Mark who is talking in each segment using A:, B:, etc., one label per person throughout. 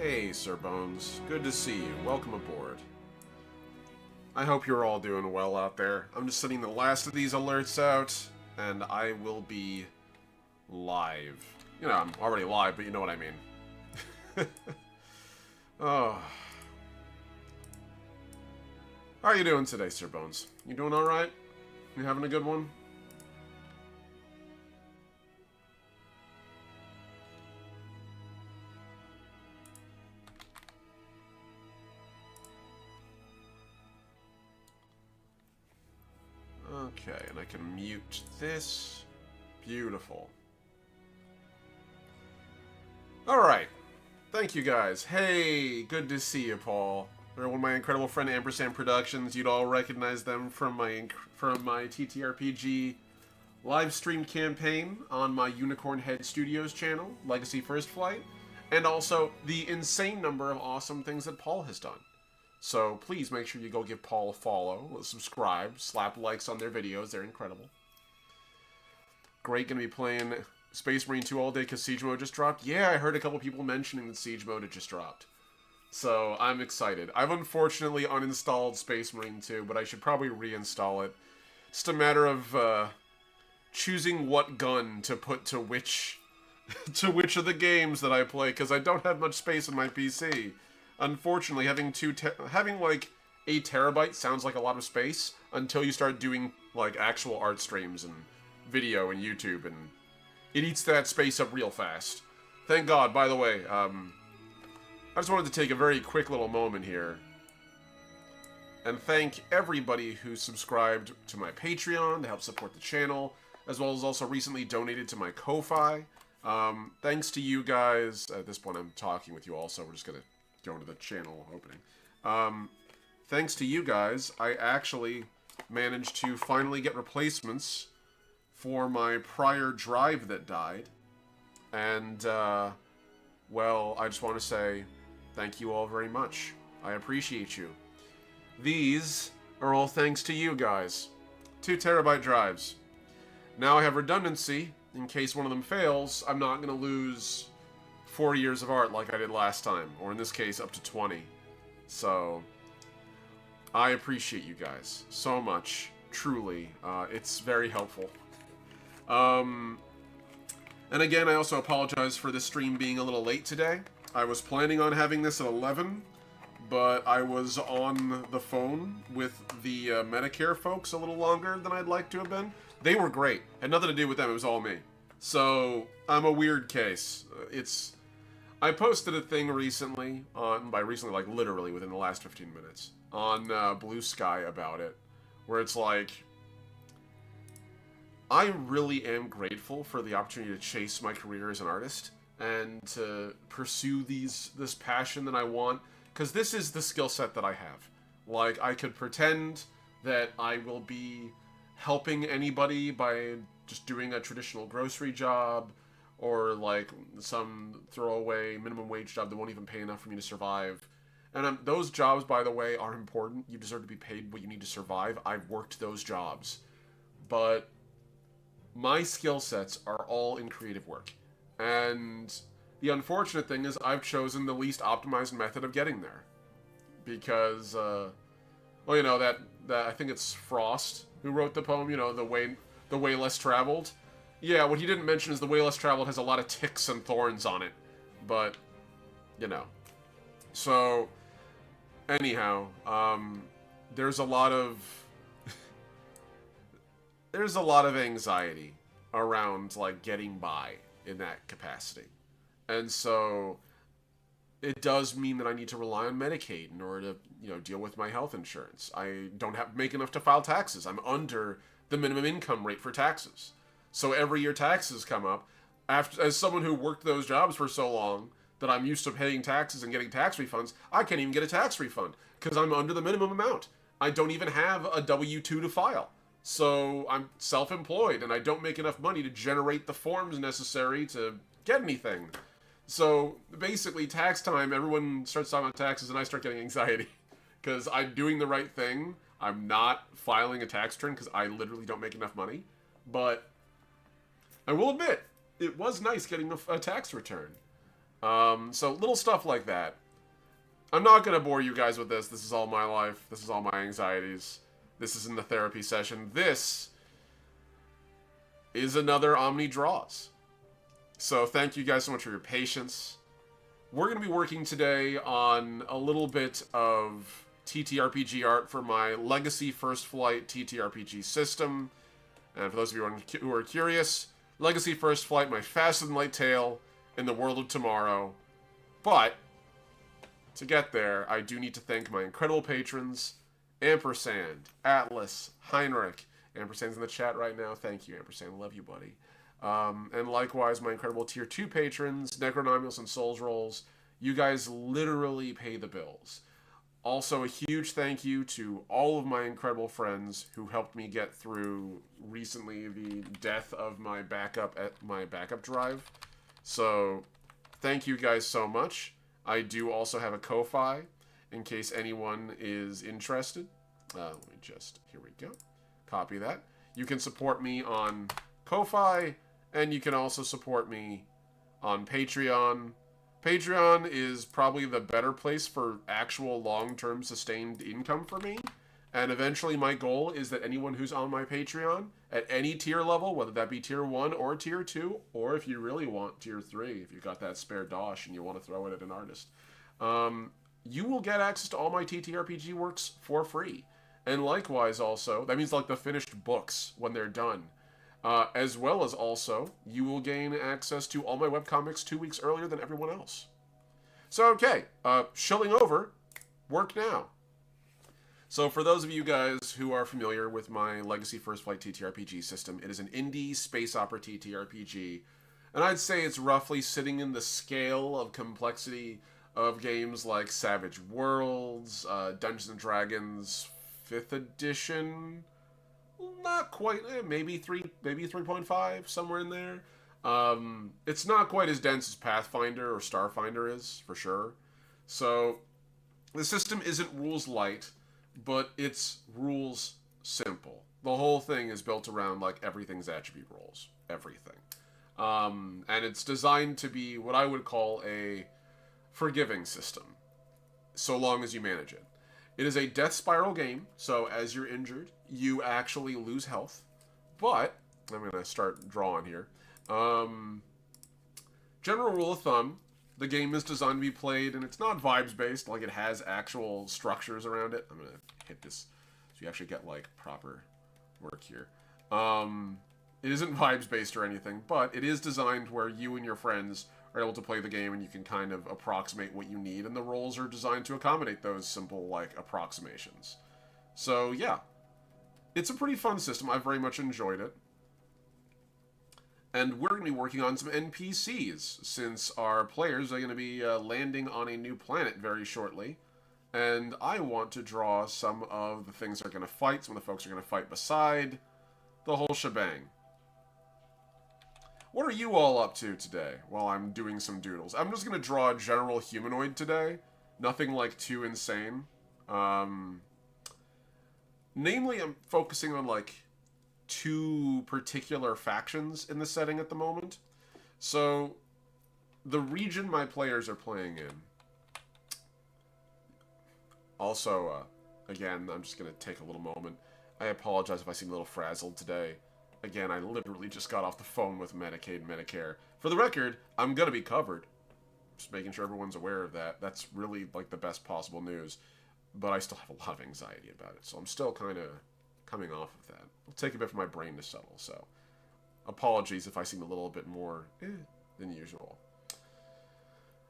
A: Hey, Sir Bones. Good to see you. Welcome aboard. I hope you're all doing well out there. I'm just sending the last of these alerts out, and I will be live. You know, I'm already live, but you know what I mean. Oh. How are you doing today, Sir Bones? You doing alright? You having a good one? Okay, and I can mute this. Beautiful. Alright. Thank you guys. Hey, good to see you, Paul. They're one of my incredible friend Ampersand Productions. You'd all recognize them from my TTRPG live stream campaign on my Unicorn Head Studios channel, Legacy First Flight, and also the insane number of awesome things that Paul has done. So please make sure you go give Paul a follow, subscribe, slap likes on their videos. They're incredible. Great, gonna be playing Space Marine 2 all day because Siege Mode just dropped. Yeah, I heard a couple people mentioning that Siege Mode had just dropped. So I'm excited. I've unfortunately uninstalled Space Marine 2, but I should probably reinstall it. It's a matter of choosing what gun to put to which of the games that I play, because I don't have much space on my PC. Unfortunately, having like 8 terabytes sounds like a lot of space until you start doing like actual art streams and video and YouTube, and it eats that space up real fast. Thank God. By the way, I just wanted to take a very quick little moment here and thank everybody who subscribed to my Patreon to help support the channel, as well as also recently donated to my Ko-Fi. Thanks to you guys. At this point, I'm talking with you also. We're just gonna go into the channel opening. Thanks to you guys, I actually managed to finally get replacements for my prior drive that died. And, well, I just want to say thank you all very much. I appreciate you. These are all thanks to you guys. 2 terabyte drives. Now I have redundancy. In case one of them fails, I'm not going to lose 4 years of art like I did last time, or in this case, up to 20. So, I appreciate you guys so much. Truly, it's very helpful. And again, I also apologize for this stream being a little late today. I was planning on having this at 11, but I was on the phone with the Medicare folks a little longer than I'd like to have been. They were great. Had nothing to do with them, it was all me. So, I'm a weird case. I posted a thing recently, by recently, like literally within the last 15 minutes, on Blue Sky about it, where it's like, I really am grateful for the opportunity to chase my career as an artist, and to pursue this passion that I want, because this is the skill set that I have. Like, I could pretend that I will be helping anybody by just doing a traditional grocery job, or like some throwaway minimum wage job that won't even pay enough for me to survive. And those jobs, by the way, are important. You deserve to be paid what you need to survive. I've worked those jobs. But my skill sets are all in creative work. And the unfortunate thing is I've chosen the least optimized method of getting there. Because, well, you know, that I think it's Frost who wrote the poem, you know, the way less traveled. Yeah, what he didn't mention is the way less traveled has a lot of ticks and thorns on it. But, you know. So, anyhow, there's a lot of anxiety around, like, getting by in that capacity. And so, it does mean that I need to rely on Medicaid in order to, you know, deal with my health insurance. I don't make enough to file taxes. I'm under the minimum income rate for taxes. So every year taxes come up. As someone who worked those jobs for so long that I'm used to paying taxes and getting tax refunds, I can't even get a tax refund because I'm under the minimum amount. I don't even have a W-2 to file. So I'm self-employed and I don't make enough money to generate the forms necessary to get anything. So basically, tax time, everyone starts talking about taxes and I start getting anxiety because I'm doing the right thing. I'm not filing a tax return because I literally don't make enough money. But I will admit, it was nice getting a tax return. So little stuff like that. I'm not going to bore you guys with this. This is all my life. This is all my anxieties. This isn't the therapy session. This is another OMNI Draws. So thank you guys so much for your patience. We're going to be working today on a little bit of TTRPG art for my Legacy First Flight TTRPG system. And for those of you who are curious, Legacy First Flight, my faster than light tale in the world of tomorrow. But to get there, I do need to thank my incredible patrons, Ampersand, Atlas, Heinrich. Ampersand's in the chat right now. Thank you, Ampersand. Love you, buddy. And likewise, my incredible Tier 2 patrons, Necronomius and Souls Rolls. You guys literally pay the bills. Also, a huge thank you to all of my incredible friends who helped me get through recently the death of my backup drive. So, thank you guys so much. I do also have a Ko-Fi in case anyone is interested. Let me just, here we go. Copy that. You can support me on Ko-Fi, and you can also support me on Patreon. Patreon is probably the better place for actual long-term sustained income for me. And eventually my goal is that anyone who's on my Patreon at any tier level, whether that be tier 1 or tier 2, or if you really want tier 3, if you got that spare dosh and you want to throw it at an artist, you will get access to all my TTRPG works for free. And likewise also, that means like the finished books when they're done. As well as also, you will gain access to all my webcomics 2 weeks earlier than everyone else. So, okay, shilling over, work now. So for those of you guys who are familiar with my Legacy First Flight TTRPG system, it is an indie space opera TTRPG, and I'd say it's roughly sitting in the scale of complexity of games like Savage Worlds, Dungeons & Dragons 5th edition, not quite, maybe 3.5, somewhere in there. It's not quite as dense as Pathfinder or Starfinder is, for sure. So the system isn't rules light, but it's rules simple. The whole thing is built around like everything's attribute roles. Everything. And it's designed to be what I would call a forgiving system, so long as you manage it. It is a death spiral game, so as you're injured, you actually lose health. But, I'm going to start drawing here. General rule of thumb, the game is designed to be played, and it's not vibes-based, like it has actual structures around it. I'm going to hit this so you actually get, like, proper work here. It isn't vibes-based or anything, but it is designed where you and your friends are able to play the game and you can kind of approximate what you need, and the roles are designed to accommodate those simple, like, approximations. So, yeah. It's a pretty fun system. I've very much enjoyed it. And we're going to be working on some NPCs, since our players are going to be landing on a new planet very shortly. And I want to draw some of the things they're going to fight, some of the folks are going to fight beside, the whole shebang. What are you all up to today while I'm doing some doodles? I'm just going to draw a general humanoid today. Nothing, like, too insane. Namely, I'm focusing on, like, 2 particular factions in the setting at the moment. So, the region my players are playing in. Also, again, I'm just going to take a little moment. I apologize if I seem a little frazzled today. Again, I literally just got off the phone with Medicaid and Medicare. For the record, I'm going to be covered. Just making sure everyone's aware of that. That's really, like, the best possible news. But I still have a lot of anxiety about it. So I'm still kind of coming off of that. It'll take a bit for my brain to settle. So apologies if I seem a little bit more than usual.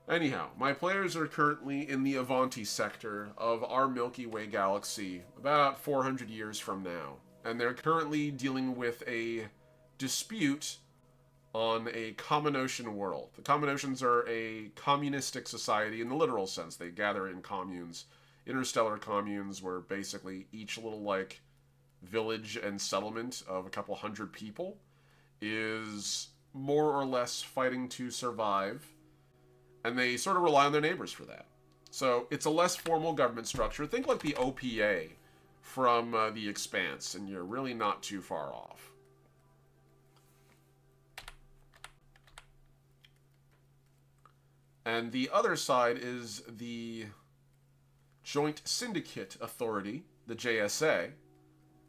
A: Anyhow, my players are currently in the Avanti sector of our Milky Way galaxy, about 400 years from now. And they're currently dealing with a dispute on a common ocean world. The common oceans are a communistic society in the literal sense. They gather in communes, interstellar communes, where basically each little, like, village and settlement of a couple hundred people is more or less fighting to survive, and they sort of rely on their neighbors for that. So it's a less formal government structure. Think like the OPA from the Expanse, and you're really not too far off. And the other side is the Joint Syndicate Authority, the JSA.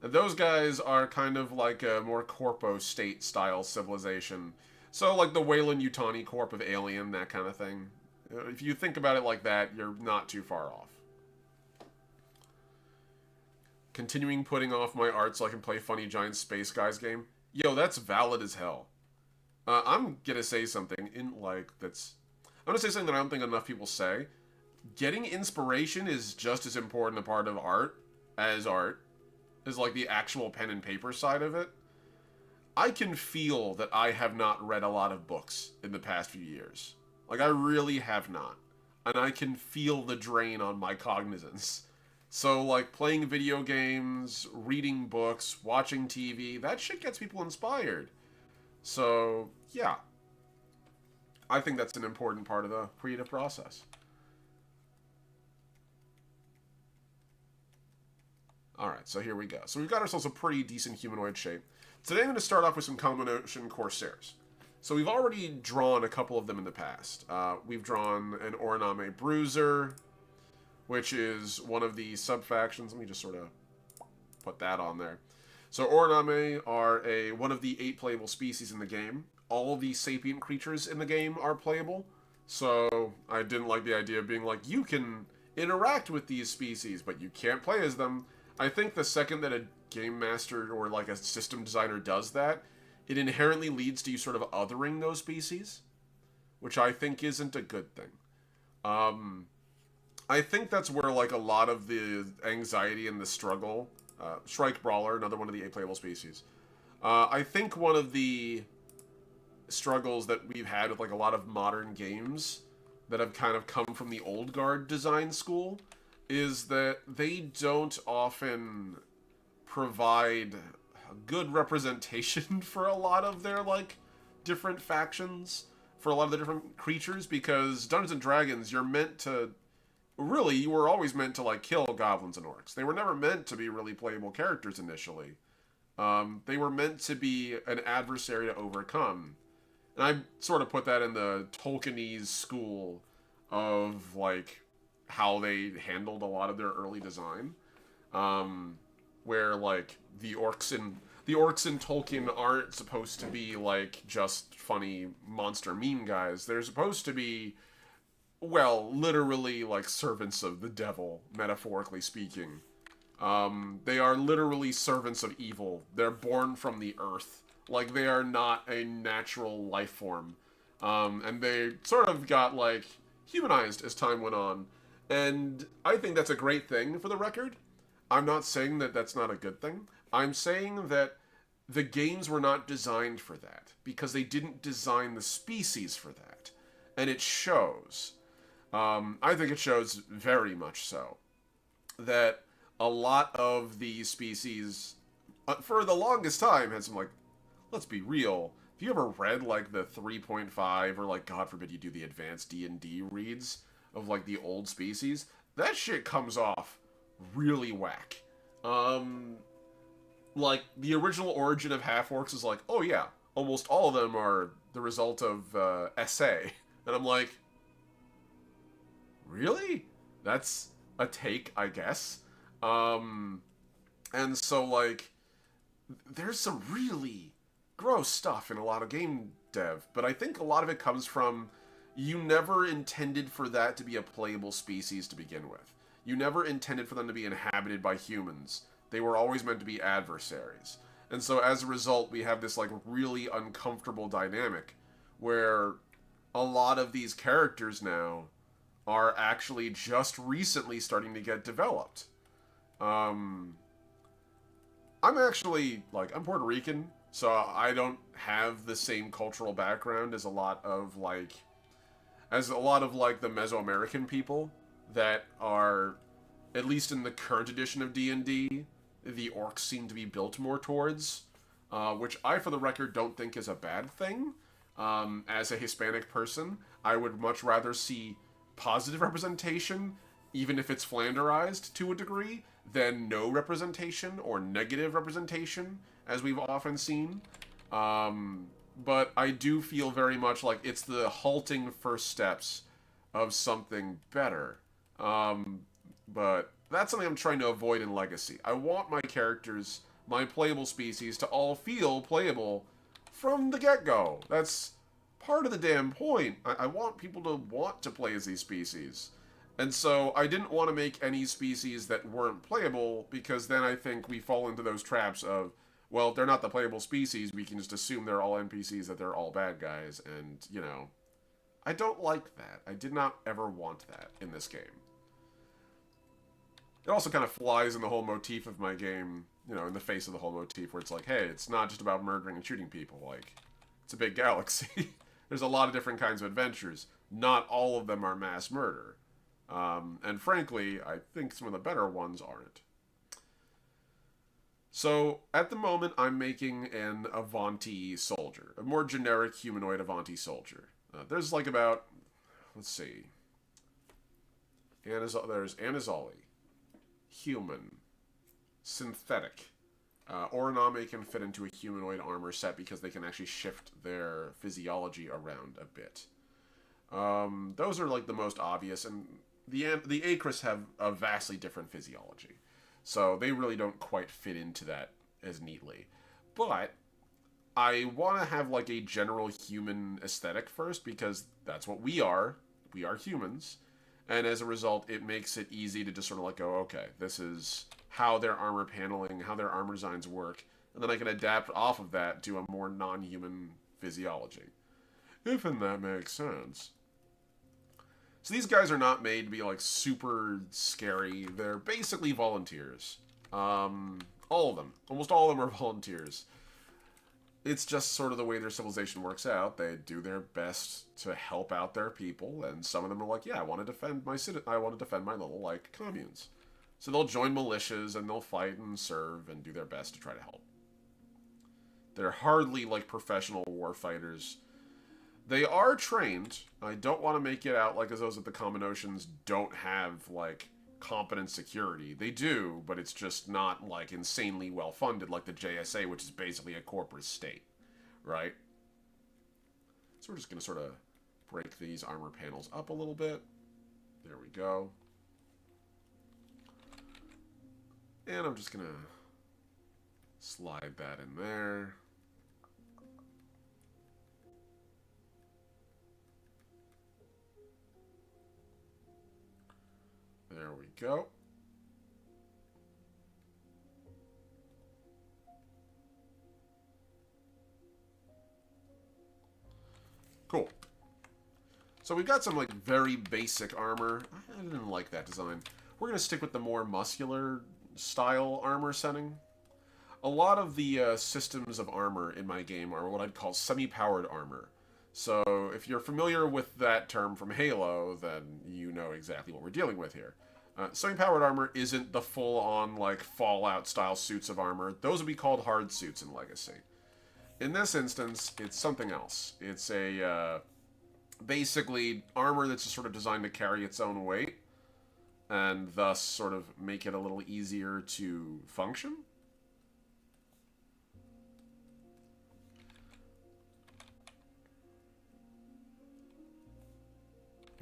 A: And those guys are kind of like a more corpo state style civilization. So like the Weyland-Yutani Corp of Alien, that kind of thing. If you think about it like that, you're not too far off. Continuing putting off my art so I can play Funny Giant Space Guys game. Yo, that's valid as hell. I'm gonna say something I'm gonna say something that I don't think enough people say. Getting inspiration is just as important a part of art as like the actual pen and paper side of it. I can feel that I have not read a lot of books in the past few years. Like, I really have not. And I can feel the drain on my cognizance. So, like, playing video games, reading books, watching TV, that shit gets people inspired. So, yeah. I think that's an important part of the creative process. Alright, so here we go. So we've got ourselves a pretty decent humanoid shape. Today I'm going to start off with some combination Corsairs. So we've already drawn a couple of them in the past. We've drawn an Orname Bruiser, which is one of the sub-factions. Let me just sort of put that on there. So Orname are one of the 8 playable species in the game. All of the sapient creatures in the game are playable. So I didn't like the idea of being like, you can interact with these species, but you can't play as them. I think the second that a game master or like a system designer does that, it inherently leads to you sort of othering those species, which I think isn't a good thing. I think that's where like a lot of the anxiety and the struggle, Shrike Brawler, another one of the 8 playable species. I think one of the struggles that we've had with like a lot of modern games that have kind of come from the old guard design school is that they don't often provide a good representation for a lot of their, like, different factions, for a lot of the different creatures, because Dungeons & Dragons, you were always meant to, like, kill goblins and orcs. They were never meant to be really playable characters initially. They were meant to be an adversary to overcome. And I sort of put that in the Tolkienese school of, like, how they handled a lot of their early design, where like the orcs in Tolkien aren't supposed to be like just funny monster meme guys. They're supposed to be, well, literally like servants of the devil, metaphorically speaking. They are literally servants of evil. They're born from the earth. Like, they are not a natural life form. And they sort of got like humanized as time went on. And I think that's a great thing, for the record. I'm not saying that that's not a good thing. I'm saying that the games were not designed for that, because they didn't design the species for that. And it shows. I think it shows very much so. That a lot of the species, for the longest time, had some, like, let's be real. Have you ever read, like, the 3.5, or, like, God forbid you do the advanced D&D reads of like the old species? That shit comes off really whack. Like the original origin of half-orcs is like, oh yeah, almost all of them are the result of SA. And I'm like, really? That's a take, I guess. And so like, there's some really gross stuff in a lot of game dev, but I think a lot of it comes from you never intended for that to be a playable species to begin with. You never intended for them to be inhabited by humans. They were always meant to be adversaries. And so as a result, we have this like really uncomfortable dynamic where a lot of these characters now are actually just recently starting to get developed. I'm actually, like, I'm Puerto Rican, so I don't have the same cultural background as a lot of like the Mesoamerican people that are, at least in the current edition of D&D, the orcs seem to be built more towards, which I, for the record, don't think is a bad thing. As a Hispanic person, I would much rather see positive representation, even if it's Flanderized to a degree, than no representation or negative representation, as we've often seen. But I do feel very much like it's the halting first steps of something better. But that's something I'm trying to avoid in Legacy. I want my characters, my playable species, to all feel playable from the get-go. That's part of the damn point. I want people to want to play as these species. And so I didn't want to make any species that weren't playable, because then I think we fall into those traps of, well, if they're not the playable species, we can just assume they're all NPCs, that they're all bad guys, and, you know, I don't like that. I did not ever want that in this game. It also kind of flies in the whole motif of my game, you know, in the face of the whole motif, where it's like, hey, it's not just about murdering and shooting people. Like, it's a big galaxy. There's a lot of different kinds of adventures. Not all of them are mass murder. And frankly, I think some of the better ones aren't. So, at the moment, I'm making an Avanti soldier. A more generic humanoid Avanti soldier. There's like about, let's see. There's Anazali. Human. Synthetic. Origami can fit into a humanoid armor set because they can actually shift their physiology around a bit. Those are like the most obvious, and the Acris have a vastly different physiology. So they really don't quite fit into that as neatly. But I want to have like a general human aesthetic first, because that's what we are. We are humans. And as a result, it makes it easy to just sort of like go, okay, this is how their armor paneling, how their armor designs work. And then I can adapt off of that to a more non-human physiology. If and that makes sense. So these guys are not made to be like super scary. They're basically volunteers. All of them. Almost all of them are volunteers. It's just sort of the way their civilization works out. They do their best to help out their people, and some of them are like, yeah, I want to defend my little, like, communes. So they'll join militias, and they'll fight and serve and do their best to try to help. They're hardly, like, professional warfighters. They are trained. I don't want to make it out like as those at the Common Oceans don't have, like, competent security. They do, but it's just not, like, insanely well funded like the JSA, which is basically a corporate state, right? So we're just going to sort of break these armor panels up a little bit. There we go. And I'm just going to slide that in there. There we go. Cool. So we've got some like very basic armor. I didn't like that design. We're going to stick with the more muscular style armor setting. A lot of the systems of armor in my game are what I'd call semi-powered armor. So if you're familiar with that term from Halo, then you know exactly what we're dealing with here. Semi-powered armor isn't the full-on, like, Fallout-style suits of armor. Those would be called hard suits in Legacy. In this instance, it's something else. It's a, basically, armor that's just sort of designed to carry its own weight, and thus sort of make it a little easier to function.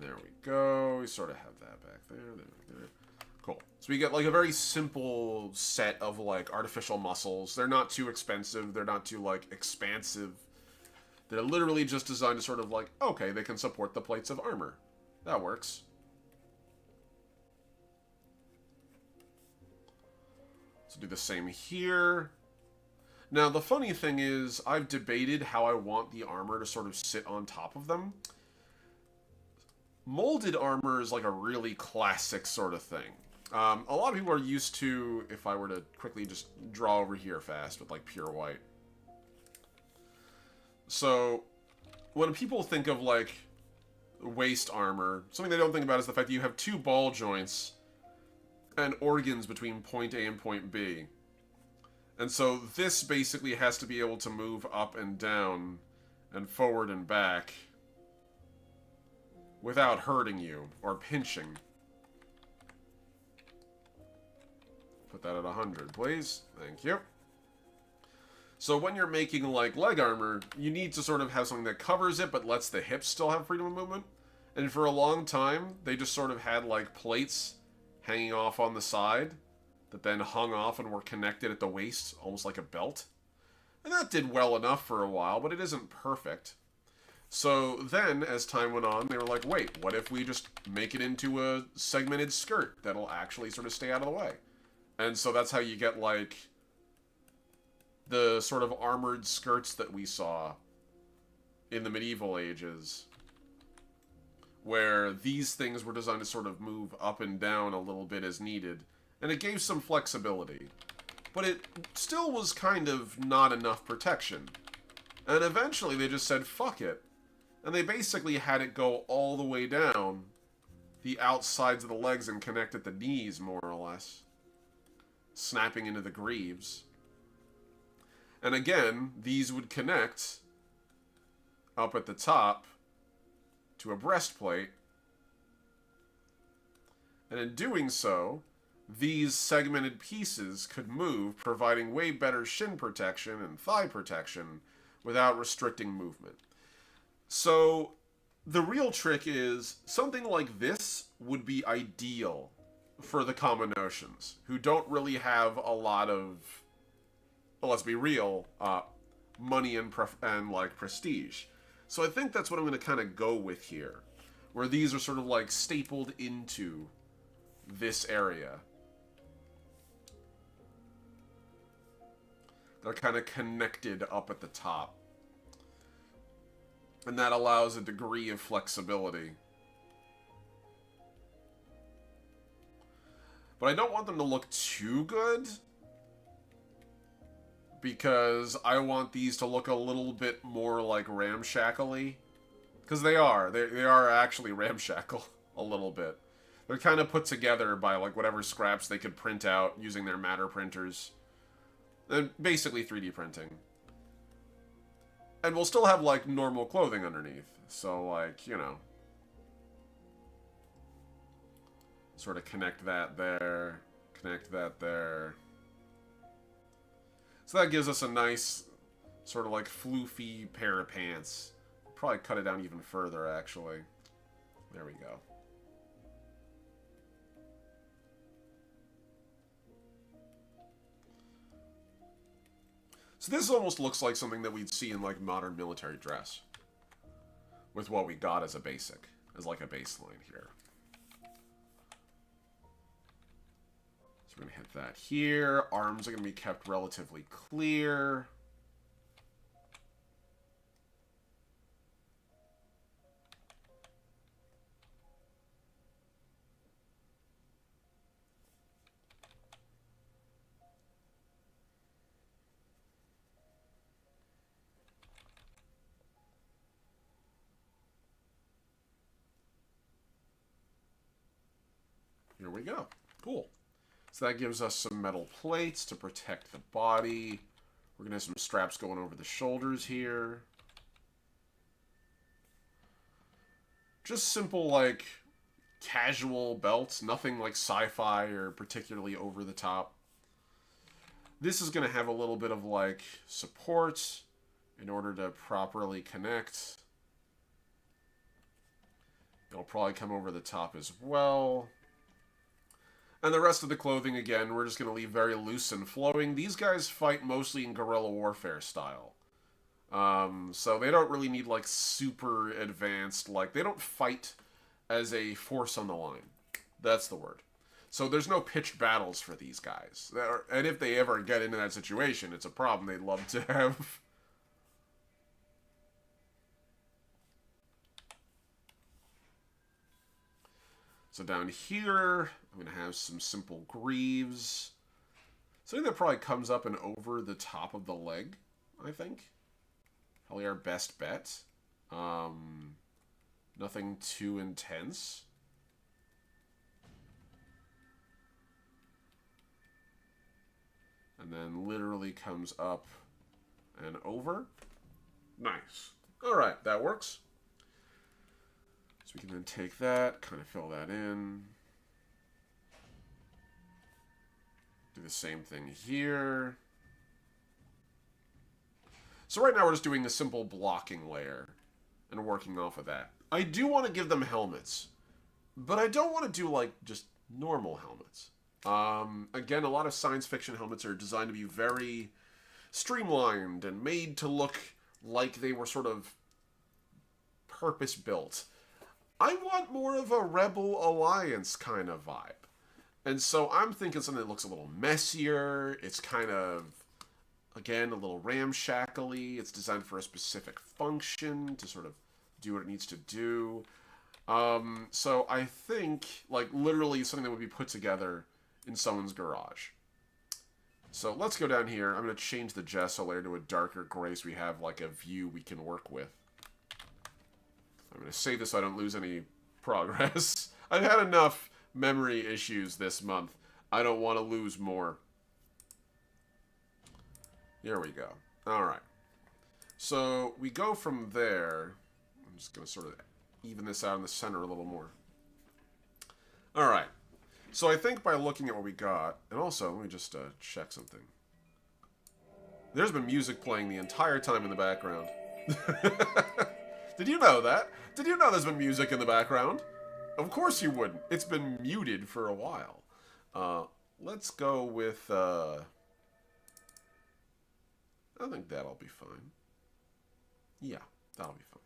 A: There we go. We sort of have that back there. Cool. So we get like a very simple set of like artificial muscles. They're not too expensive. They're not too like expansive. They're literally just designed to sort of like, okay, they can support the plates of armor. That works. So do the same here. Now the funny thing is, I've debated how I want the armor to sort of sit on top of them. Molded armor is like a really classic sort of thing. A lot of people are used to, if I were to quickly just draw over here fast with like pure white. So when people think of like waist armor, something they don't think about is the fact that you have two ball joints and organs between point A and point B. And so this basically has to be able to move up and down and forward and back without hurting you or pinching. Put that at 100, please. Thank you. So when you're making like leg armor, you need to sort of have something that covers it but lets the hips still have freedom of movement. And for a long time, they just sort of had like plates hanging off on the side that then hung off and were connected at the waist, almost like a belt. And that did well enough for a while, but it isn't perfect. So then, as time went on, they were like, wait, what if we just make it into a segmented skirt that'll actually sort of stay out of the way? And so that's how you get, like, the sort of armored skirts that we saw in the medieval ages, where these things were designed to sort of move up and down a little bit as needed, and it gave some flexibility. But it still was kind of not enough protection. And eventually they just said, fuck it. And they basically had it go all the way down the outsides of the legs and connect at the knees, more or less, snapping into the greaves. And again, these would connect up at the top to a breastplate. And in doing so, these segmented pieces could move, providing way better shin protection and thigh protection without restricting movement. So the real trick is something like this would be ideal for the common notions, who don't really have a lot of, well, let's be real, money and like prestige. So I think that's what I'm going to kind of go with here, where these are sort of like stapled into this area. They're kind of connected up at the top. And that allows a degree of flexibility. But I don't want them to look too good, because I want these to look a little bit more like ramshackly. Because they are. They are actually ramshackle a little bit. They're kind of put together by like whatever scraps they could print out using their matter printers. And basically 3D printing. And we'll still have like normal clothing underneath. So like, you know, sort of connect that there, connect that there. So that gives us a nice sort of like floofy pair of pants. Probably cut it down even further, actually. There we go. So this almost looks like something that we'd see in like modern military dress, with what we got as a basic, as like a baseline here. So we're going to hit that here. Arms are going to be kept relatively clear. Here we go. Cool. So that gives us some metal plates to protect the body. We're going to have some straps going over the shoulders here. Just simple, like, casual belts. Nothing like sci-fi or particularly over the top. This is going to have a little bit of, like, support in order to properly connect. It'll probably come over the top as well. And the rest of the clothing, again, we're just going to leave very loose and flowing. These guys fight mostly in guerrilla warfare style. So they don't really need, like, super advanced, like, they don't fight as a force on the line. That's the word. So there's no pitched battles for these guys. And if they ever get into that situation, it's a problem they'd love to have. So down here, I'm going to have some simple greaves. Something that probably comes up and over the top of the leg, I think. Probably our best bet. Nothing too intense. And then literally comes up and over. Nice. All right, that works. So we can then take that, kind of fill that in. Do the same thing here. So right now we're just doing the simple blocking layer and working off of that. I do want to give them helmets, but I don't want to do, like, just normal helmets. Again, a lot of science fiction helmets are designed to be very streamlined and made to look like they were sort of purpose-built. I want more of a Rebel Alliance kind of vibe. And so I'm thinking something that looks a little messier. It's kind of, again, a little ramshackly. It's designed for a specific function to sort of do what it needs to do. So I think, like, literally something that would be put together in someone's garage. So let's go down here. I'm going to change the gesso layer to a darker gray so we have, like, a view we can work with. I'm going to save this so I don't lose any progress. I've had enough memory issues this month. I don't want to lose more. Here we go. Alright. So we go from there. I'm just going to sort of even this out in the center a little more. Alright. So I think by looking at what we got, and also, let me just check something. There's been music playing the entire time in the background. Did you know that? Did you know there's been music in the background? Of course you wouldn't. It's been muted for a while. Let's go with, I think that'll be fine. Yeah, that'll be fine.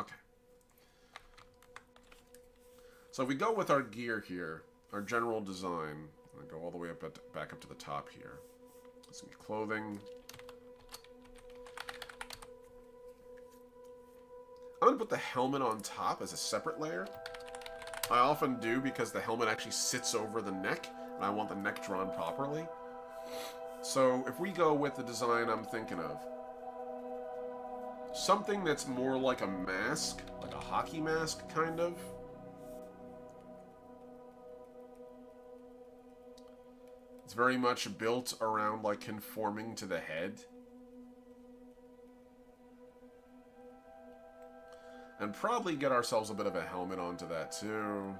A: Okay. So if we go with our gear here, our general design, I'm going to go all the way up back up to the top here. It's going to be clothing. I'm going to put the helmet on top as a separate layer. I often do because the helmet actually sits over the neck, and I want the neck drawn properly. So if we go with the design I'm thinking of, something that's more like a mask, like a hockey mask, kind of. It's very much built around, like, conforming to the head. And probably get ourselves a bit of a helmet onto that, too.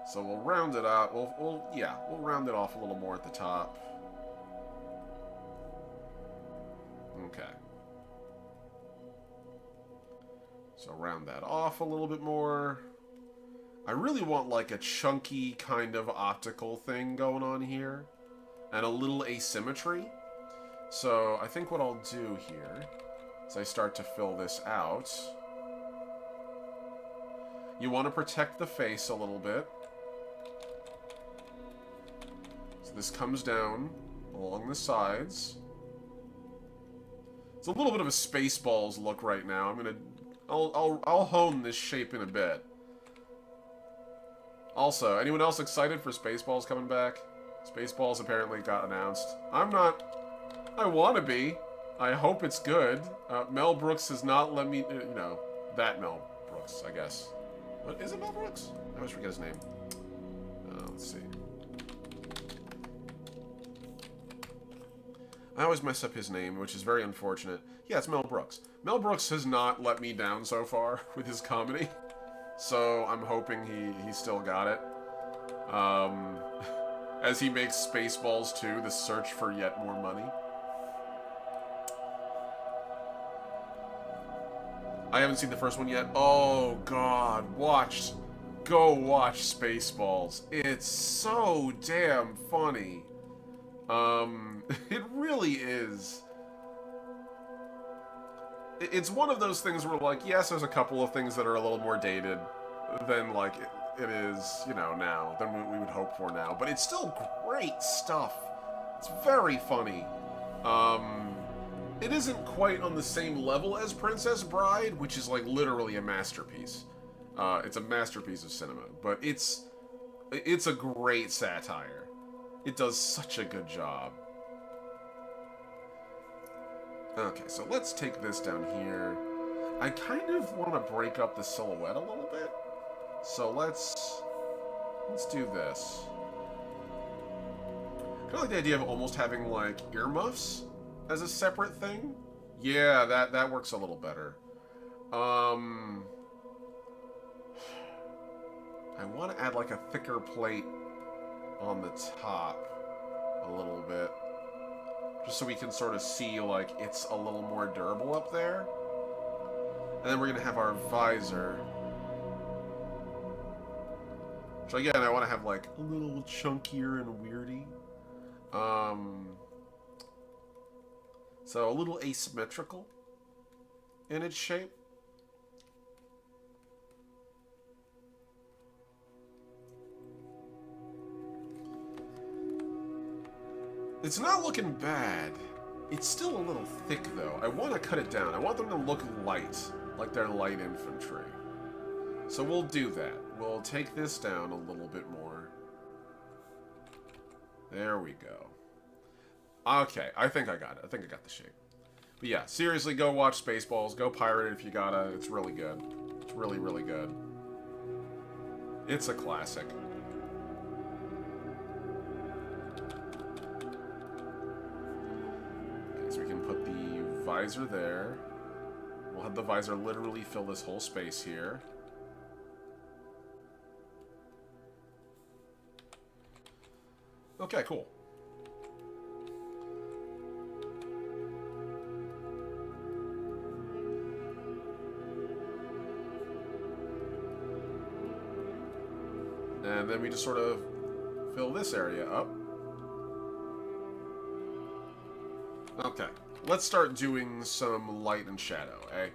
A: So we'll round it out. We'll round it off a little more at the top. Okay. So round that off a little bit more. I really want, like, a chunky kind of optical thing going on here. And a little asymmetry. So I think what I'll do here is I start to fill this out. You want to protect the face a little bit. So this comes down along the sides. It's a little bit of a Spaceballs look right now. I'll hone this shape in a bit. Also, anyone else excited for Spaceballs coming back? Spaceballs apparently got announced. I'm not. I want to be. I hope it's good. Mel Brooks has not let me, you know, that Mel Brooks, I guess. What, is it Mel Brooks? I always forget his name. Let's see. I always mess up his name, which is very unfortunate. Yeah, it's Mel Brooks. Mel Brooks has not let me down so far with his comedy. So I'm hoping he still got it. As he makes Spaceballs 2, the search for yet more money. I haven't seen the first one yet. Oh, God. Go watch Spaceballs. It's so damn funny. It really is. It's one of those things where, like, yes, there's a couple of things that are a little more dated than, like, it is, you know, now, than we would hope for now. But it's still great stuff. It's very funny. It isn't quite on the same level as Princess Bride, which is, like, literally a masterpiece. It's a masterpiece of cinema. But it's a great satire. It does such a good job. Okay, so let's take this down here. I kind of want to break up the silhouette a little bit. So let's do this. I kind of like the idea of almost having, like, earmuffs as a separate thing. Yeah, that works a little better. I want to add, like, a thicker plate on the top a little bit. Just so we can sort of see, like, it's a little more durable up there. And then we're going to have our visor. So again, I want to have, like, a little chunkier and weirdy. So a little asymmetrical in its shape. It's not looking bad. It's still a little thick, though. I want to cut it down. I want them to look light, like they're light infantry. So we'll do that. We'll take this down a little bit more. There we go. Okay, I think I got it. I think I got the shape. But yeah, seriously, go watch Spaceballs. Go pirate it if you gotta. It's really good. It's really, really good. It's a classic. So we can put the visor there. We'll have the visor literally fill this whole space here. Okay, cool. And then we just sort of fill this area up. Okay, let's start doing some light and shadow, eh?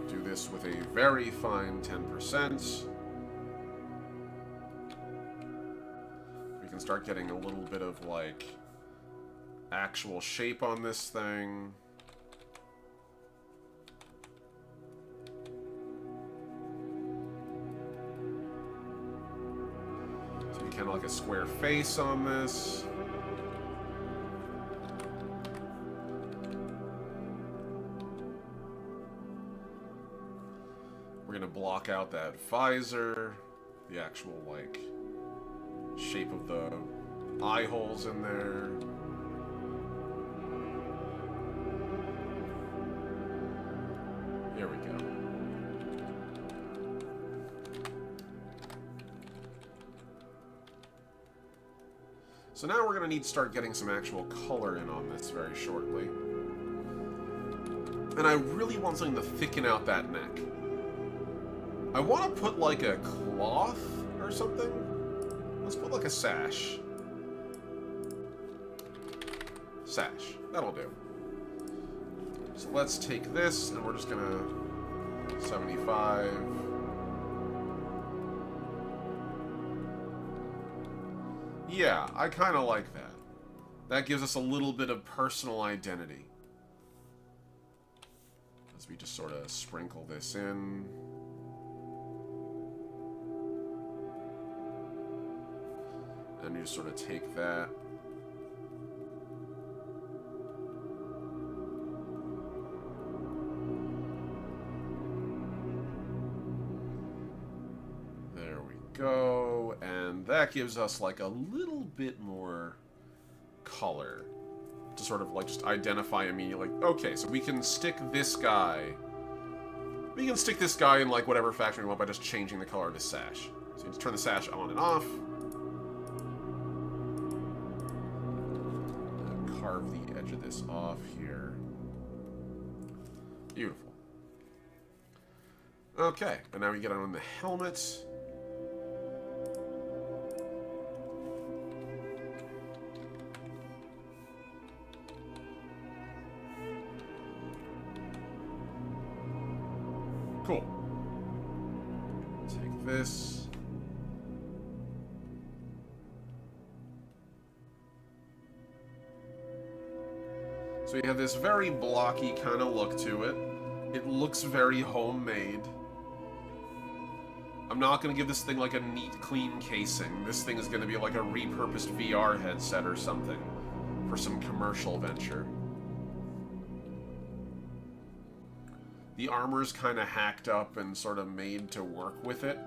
A: Do this with a very fine 10%. We can start getting a little bit of, like, actual shape on this thing. Kind of like a square face on this. We're gonna block out that visor, the actual, like, shape of the eye holes in there. Here we go. So now we're going to need to start getting some actual color in on this very shortly. And I really want something to thicken out that neck. I want to put like a cloth or something. Let's put like a sash. Sash. That'll do. So let's take this and we're just going to 75... Yeah, I kind of like that. That gives us a little bit of personal identity. As we just sort of sprinkle this in. And you just sort of take that. There we go. And that gives us like a little bit more color to sort of like just identify immediately. Like, okay, so we can stick this guy. We can stick this guy in like whatever faction we want by just changing the color of his sash. So you just turn the sash on and off. And carve the edge of this off here. Beautiful. Okay, and now we get on the helmet. Cool. Take this. So you have this very blocky kind of look to it. It looks very homemade. I'm not going to give this thing like a neat, clean casing. This thing is going to be like a repurposed VR headset or something for some commercial venture. The armor's kind of hacked up and sort of made to work with it.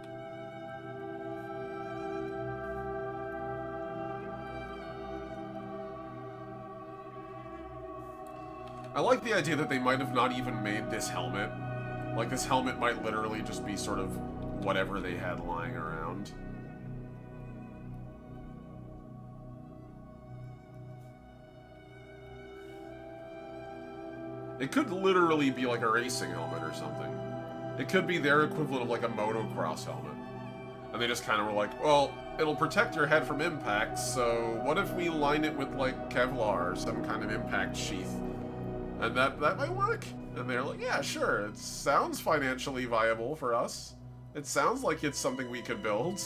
A: I like the idea that they might have not even made this helmet. Like, this helmet might literally just be sort of whatever they had lying around. It could literally be like a racing helmet or something. It could be their equivalent of like a motocross helmet. And they just kind of were like, well, it'll protect your head from impact, so what if we line it with like Kevlar or some kind of impact sheath? And that might work. And they're like, yeah, sure, it sounds financially viable for us. It sounds like it's something we could build.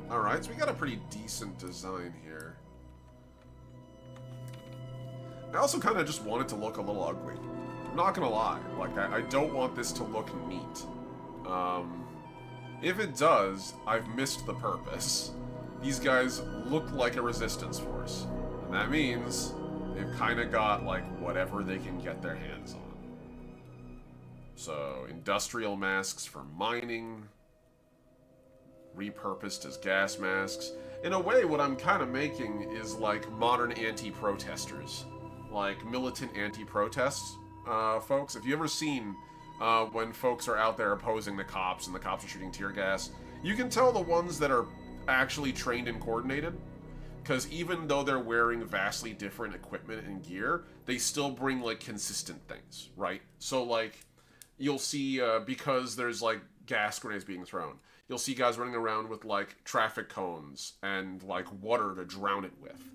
A: Alright, so we got a pretty decent design here. I also kind of just want it to look a little ugly. I'm not gonna lie. Like, I don't want this to look neat. If it does, I've missed the purpose. These guys look like a resistance force. And that means they've kind of got, like, whatever they can get their hands on. So, industrial masks for mining, repurposed as gas masks. In a way, what I'm kind of making is like modern anti-protesters. Like militant anti-protests, folks. If you ever seen when folks are out there opposing the cops and the cops are shooting tear gas, you can tell the ones that are actually trained and coordinated. Because even though they're wearing vastly different equipment and gear, they still bring like consistent things, right? So like, you'll see, because there's like gas grenades being thrown, you'll see guys running around with, like, traffic cones and, like, water to drown it with.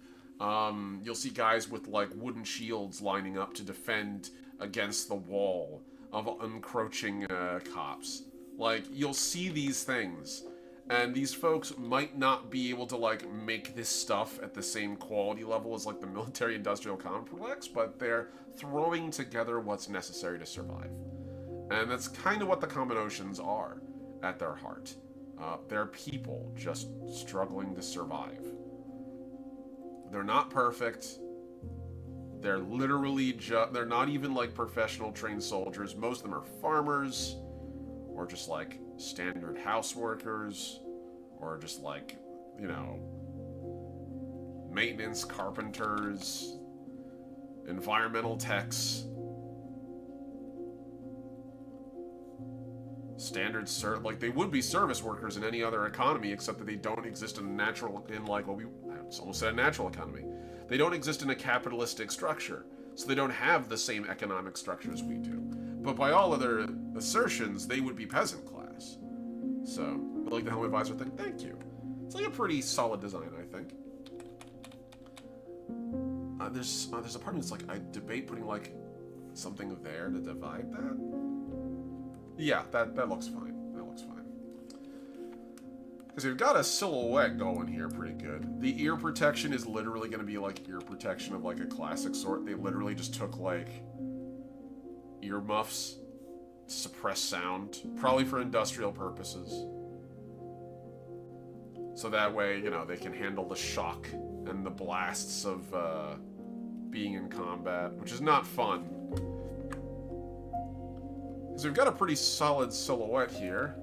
A: You'll see guys with, like, wooden shields lining up to defend against the wall of encroaching cops. Like, you'll see these things, and these folks might not be able to, like, make this stuff at the same quality level as, like, the military-industrial complex, but they're throwing together what's necessary to survive. And that's kind of what the Common Oceans are at their heart. They're people just struggling to survive. They're not perfect. They're literally they're not even like professional trained soldiers. Most of them are farmers, or just like standard house workers, or just like, you know, maintenance carpenters, environmental techs. Standard like they would be service workers in any other economy, except that they don't exist in like what we almost said a natural economy. They don't exist in a capitalistic structure, so they don't have the same economic structure as we do. But by all other assertions, they would be peasant class. So, like the helmet visor thing, thank you. It's like a pretty solid design, I think. There's a part of me that's like, I debate putting like something there to divide that. Yeah, that looks fine. That looks fine. Because we've got a silhouette going here pretty good. The ear protection is literally going to be like ear protection of like a classic sort. They literally just took like earmuffs to suppress sound, probably for industrial purposes. So that way, you know, they can handle the shock and the blasts of being in combat, which is not fun. Because we've got a pretty solid silhouette here.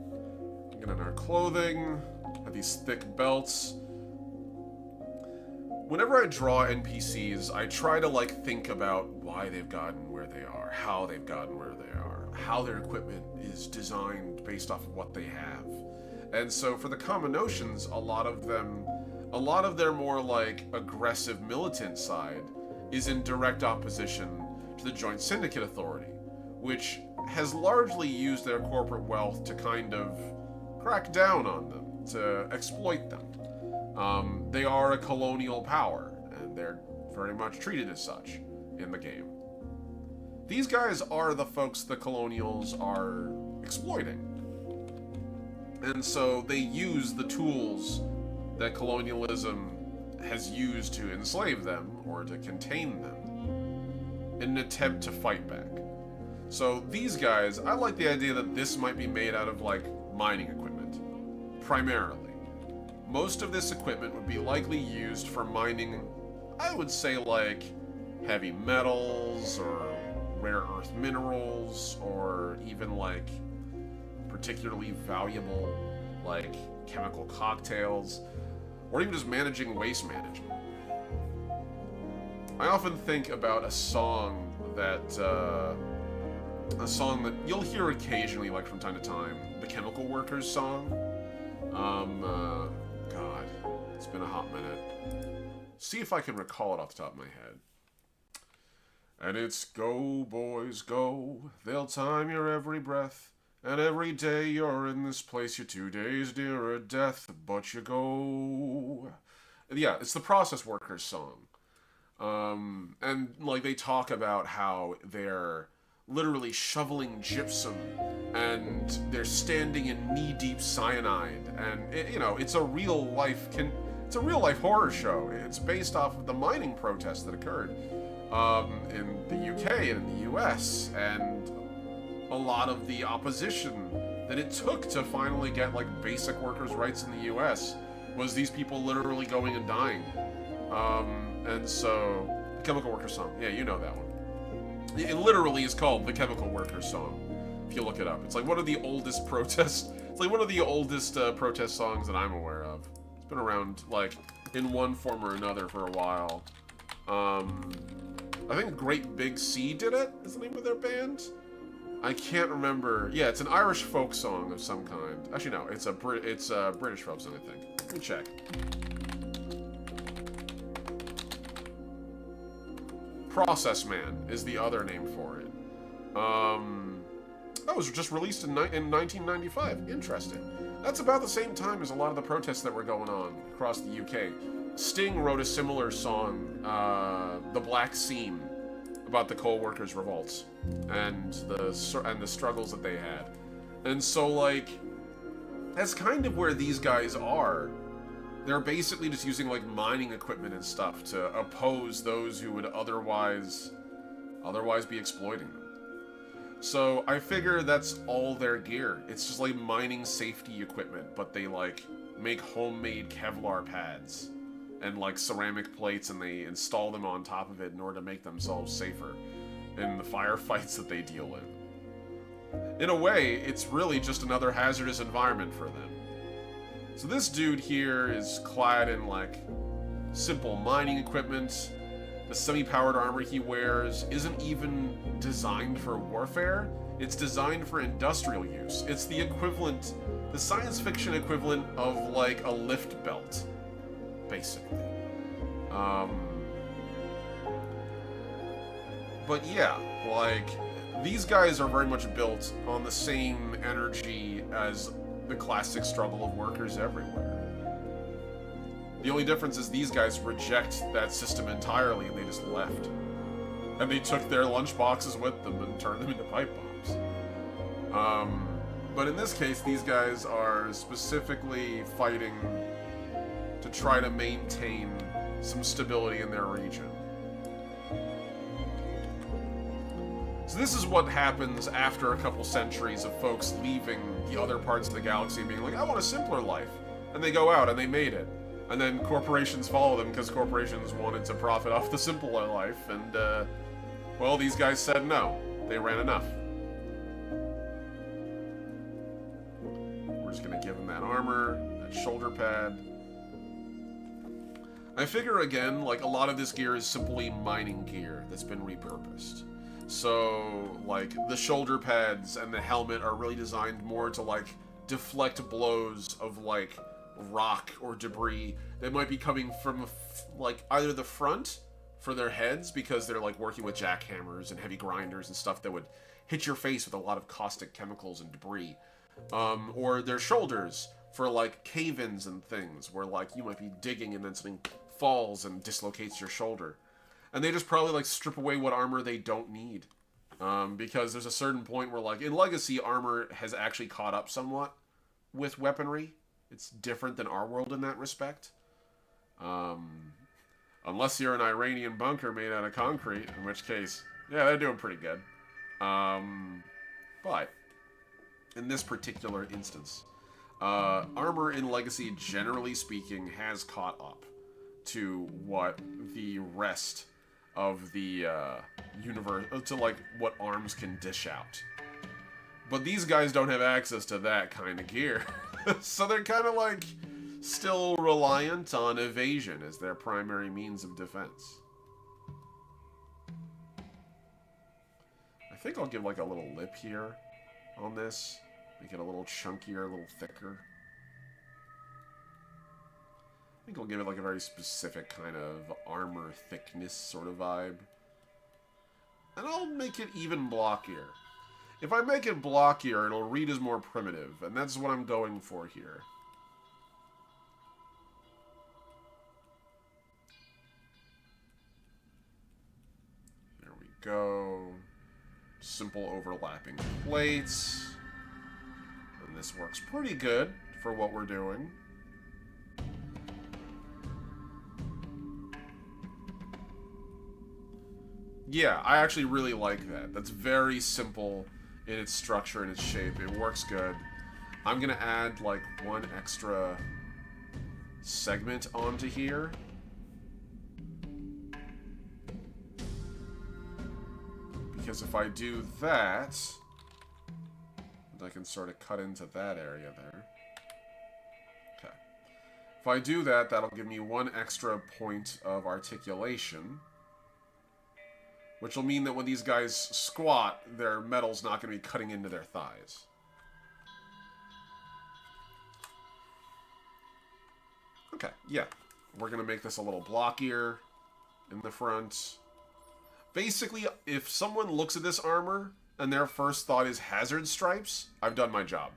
A: Again, in our clothing, have these thick belts. Whenever I draw NPCs, I try to like think about why they've gotten where they are, how they've gotten where they are, how their equipment is designed based off of what they have. And so for the Common Oceans, a lot of their more like aggressive militant side is in direct opposition to the Joint Syndicate Authority, which has largely used their corporate wealth to kind of crack down on them, to exploit them. They are a colonial power, and they're very much treated as such in the game. These guys are the folks the colonials are exploiting. And so they use the tools that colonialism has used to enslave them, or to contain them, in an attempt to fight back. So these guys, I like the idea that this might be made out of, like, mining equipment, primarily. Most of this equipment would be likely used for mining, I would say, like, heavy metals, or rare earth minerals, or even, like, particularly valuable, like, chemical cocktails, or even just managing waste management. I often think about a song that, a song that you'll hear occasionally, like, from time to time. The Chemical Workers song. God, it's been a hot minute. See if I can recall it off the top of my head. And it's go, boys, go. They'll time your every breath. And every day you're in this place, you're 2 days nearer death, but you go. Yeah, it's the Process Workers song. And, like, they talk about how they're literally shoveling gypsum, and they're standing in knee-deep cyanide, and, it's a real-life horror show. It's based off of the mining protests that occurred, in the UK and in the US, and a lot of the opposition that it took to finally get, like, basic workers' rights in the US was these people literally going and dying. And so, the Chemical Workers song. Yeah, you know that one. It literally is called the Chemical Workers song, if you look it up. It's like one of the oldest protest songs that I'm aware of. It's been around, like, in one form or another for a while. I think Great Big Sea did it, is the name of their band? I can't remember. Yeah, it's an Irish folk song of some kind. Actually, no, it's a British folk song, I think. Let me check. Process Man is the other name for it. That was just released in 1995. Interesting. That's about the same time as a lot of the protests that were going on across the UK. Sting wrote a similar song, The Black Seam, about the coal workers' revolts and the struggles that they had. And so, like, that's kind of where these guys are. They're basically just using, like, mining equipment and stuff to oppose those who would otherwise be exploiting them. So I figure that's all their gear. It's just like mining safety equipment, but they, like, make homemade Kevlar pads and, like, ceramic plates, and they install them on top of it in order to make themselves safer in the firefights that they deal in. In a way, it's really just another hazardous environment for them. So this dude here is clad in, like, simple mining equipment. The semi-powered armor he wears isn't even designed for warfare. It's designed for industrial use. It's the equivalent, the science fiction equivalent of, like, a lift belt, basically. But yeah, like, these guys are very much built on the same energy as the classic struggle of workers everywhere. The only difference is these guys reject that system entirely, and they just left. And they took their lunch boxes with them and turned them into pipe bombs. But in this case, these guys are specifically fighting to try to maintain some stability in their region. So this is what happens after a couple centuries of folks leaving the other parts of the galaxy and being like, I want a simpler life. And they go out and they made it. And then corporations follow them because corporations wanted to profit off the simpler life. And, well, these guys said no. They ran enough. We're just going to give them that armor, that shoulder pad. I figure, again, like, a lot of this gear is simply mining gear that's been repurposed. So, like, the shoulder pads and the helmet are really designed more to, like, deflect blows of, like, rock or debris that might be coming from, like, either the front for their heads, because they're, like, working with jackhammers and heavy grinders and stuff that would hit your face with a lot of caustic chemicals and debris. Or their shoulders for, like, cave-ins and things where, like, you might be digging and then something falls and dislocates your shoulder. And they just probably, like, strip away what armor they don't need. Because there's a certain point where, like, in Legacy, armor has actually caught up somewhat with weaponry. It's different than our world in that respect. Unless you're an Iranian bunker made out of concrete, in which case, yeah, they're doing pretty good. But, in this particular instance, armor in Legacy, generally speaking, has caught up to what the rest of the universe, to, like, what arms can dish out. But these guys don't have access to that kind of gear. So they're kind of, like, still reliant on evasion as their primary means of defense. think I'll give like a little lip here on this. Make it a little chunkier, a little thicker. I think I'll give it like a very specific kind of armor thickness sort of vibe. And I'll make it even blockier. If I make it blockier, it'll read as more primitive, and that's what I'm going for here. There we go. Simple overlapping plates. And this works pretty good for what we're doing. Yeah, I actually really like that. That's very simple in its structure and its shape. It works good. I'm gonna add like one extra segment onto here. Because if I do that, I can sort of cut into that area there. Okay. If I do that, that'll give me one extra point of articulation. Which will mean that when these guys squat, their metal's not going to be cutting into their thighs. Okay, yeah. We're going to make this a little blockier in the front. Basically, if someone looks at this armor and their first thought is hazard stripes, I've done my job.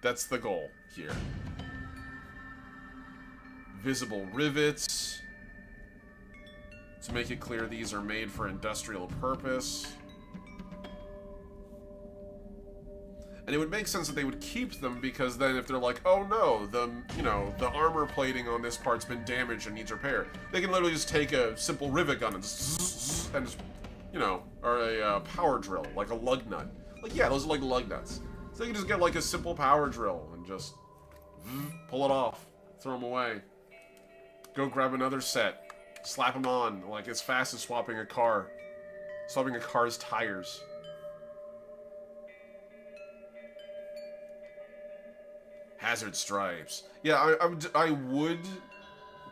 A: That's the goal here. Visible rivets. To make it clear these are made for industrial purpose. And it would make sense that they would keep them, because then if they're like, oh no, the armor plating on this part's been damaged and needs repair, they can literally just take a simple rivet gun and just, or a power drill, like a lug nut. Like, yeah, those are like lug nuts. So they can just get like a simple power drill and just pull it off, throw them away. Go grab another set. Slap them on, like as fast as swapping a car. Swapping a car's tires. Hazard stripes. Yeah, I would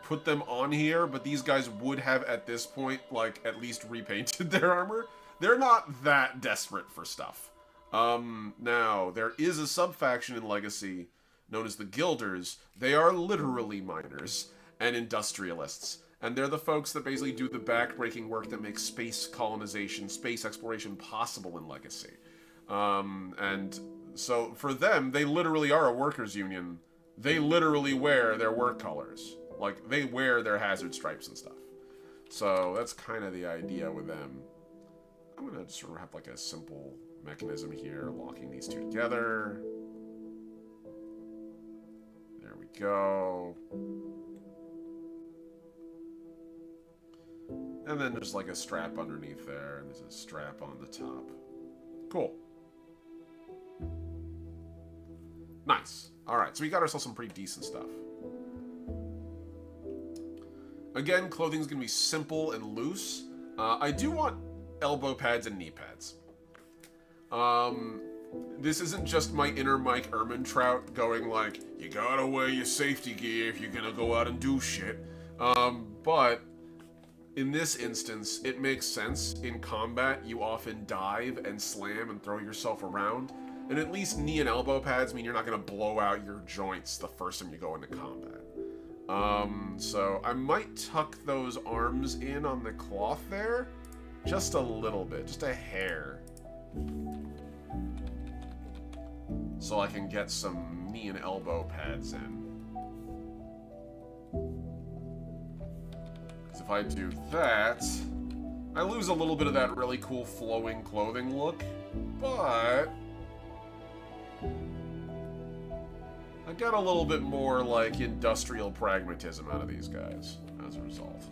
A: put them on here, but these guys would have, at this point, like, at least repainted their armor. They're not that desperate for stuff. Now, there is a sub-faction in Legacy known as the Guilders. They are literally miners and industrialists. And they're the folks that basically do the backbreaking work that makes space colonization, space exploration possible in Legacy. And so for them, they literally are a workers' union. They literally wear their work colors. Like, they wear their hazard stripes and stuff. So that's kind of the idea with them. I'm going to sort of have like a simple mechanism here, locking these two together. There we go. And then there's like a strap underneath there, and there's a strap on the top. Cool. Nice. Alright, so we got ourselves some pretty decent stuff. Again, clothing's going to be simple and loose. I do want elbow pads and knee pads. This isn't just my inner Mike Ehrmantraut going like, you gotta wear your safety gear if you're gonna go out and do shit. But in this instance, it makes sense. In combat, you often dive and slam and throw yourself around. And at least knee and elbow pads mean you're not going to blow out your joints the first time you go into combat. So I might tuck those arms in on the cloth there. Just a little bit. Just a hair. So I can get some knee and elbow pads in. If I do that, I lose a little bit of that really cool flowing clothing look, but I get a little bit more like industrial pragmatism out of these guys as a result.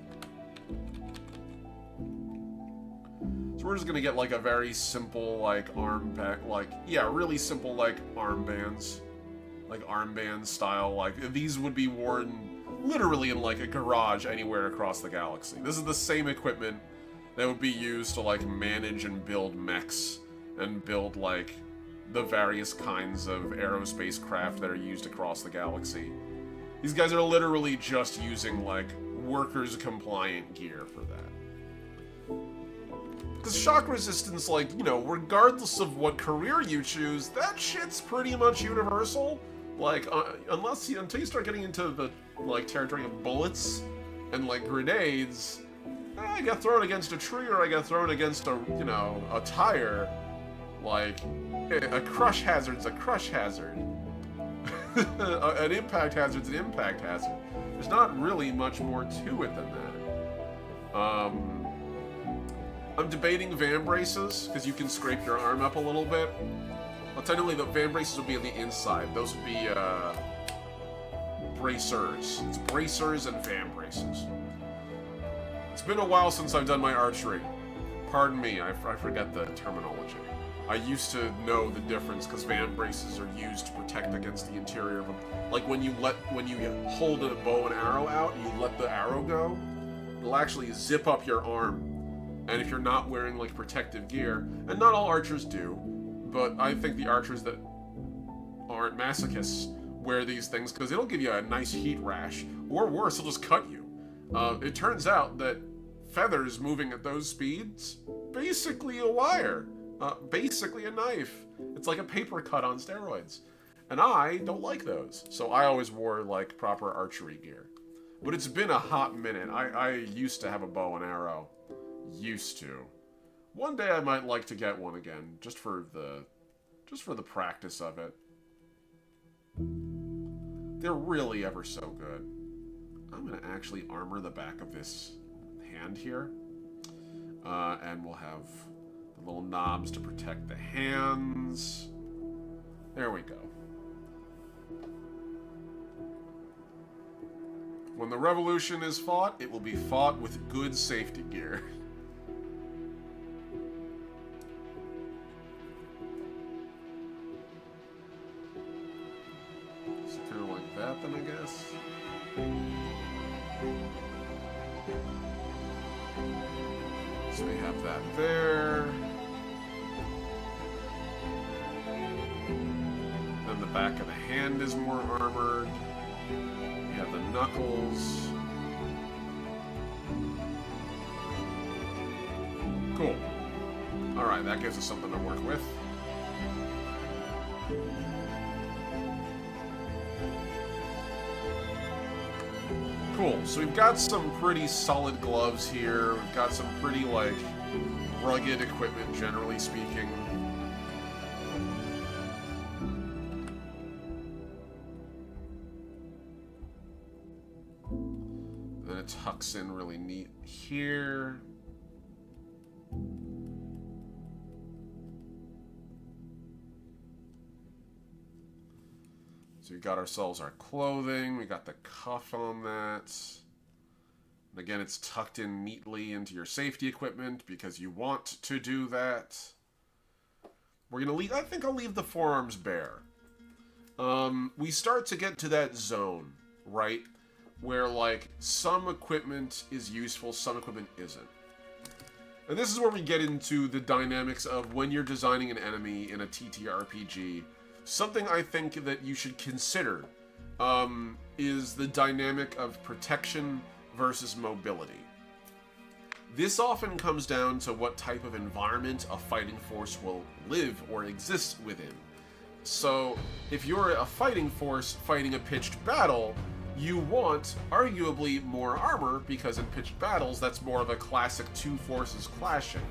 A: So we're just gonna get like a very simple like really simple like armbands, like armband style. Like these would be worn literally in like a garage anywhere across the galaxy. This is the same equipment that would be used to like manage and build mechs and build like the various kinds of aerospace craft that are used across the galaxy. These guys are literally just using like workers compliant gear for that. Because shock resistance, like, you know, regardless of what career you choose, that shit's pretty much universal. Like, until you start getting into the, like, territory of bullets and, like, grenades, I get thrown against a tree or I get thrown against a, you know, a tire. Like, a crush hazard's a crush hazard. An impact hazard's an impact hazard. There's not really much more to it than that. I'm debating van braces, because you can scrape your arm up a little bit. Well, technically, the van braces would be on the inside. Those would be, bracers. It's bracers and van braces. It's been a while since I've done my archery. Pardon me, I forget the terminology. I used to know the difference because van braces are used to protect against the interior of a... Like when you hold a bow and arrow out and you let the arrow go, it'll actually zip up your arm. And if you're not wearing like protective gear, and not all archers do, but I think the archers that aren't masochists wear these things because it'll give you a nice heat rash, or worse, it'll just cut you. It turns out that feathers moving at those speeds, basically a wire. Basically a knife. It's like a paper cut on steroids. And I don't like those. So I always wore, like, proper archery gear. But it's been a hot minute. I used to have a bow and arrow. Used to. One day I might like to get one again, just for the practice of it. They're really ever so good. I'm gonna actually armor the back of this hand here. And we'll have the little knobs to protect the hands. There we go. When the revolution is fought, it will be fought with good safety gear. So kind of like that then, I guess. So we have that there. Then the back of the hand is more armored. We have the knuckles. Cool. Alright, that gives us something to work with. Cool, so we've got some pretty solid gloves here. We've got some pretty, like, rugged equipment, generally speaking. Then it tucks in really neat here. So we got ourselves our clothing, we got the cuff on that. And again, it's tucked in neatly into your safety equipment because you want to do that. We're gonna leave, I think I'll leave the forearms bare. We start to get to that zone, right? Where like some equipment is useful, some equipment isn't. And this is where we get into the dynamics of when you're designing an enemy in a TTRPG. Something I think that you should consider is the dynamic of protection versus mobility. This often comes down to what type of environment a fighting force will live or exist within. So, if you're a fighting force fighting a pitched battle, you want, arguably, more armor, because in pitched battles, that's more of a classic two forces clashing.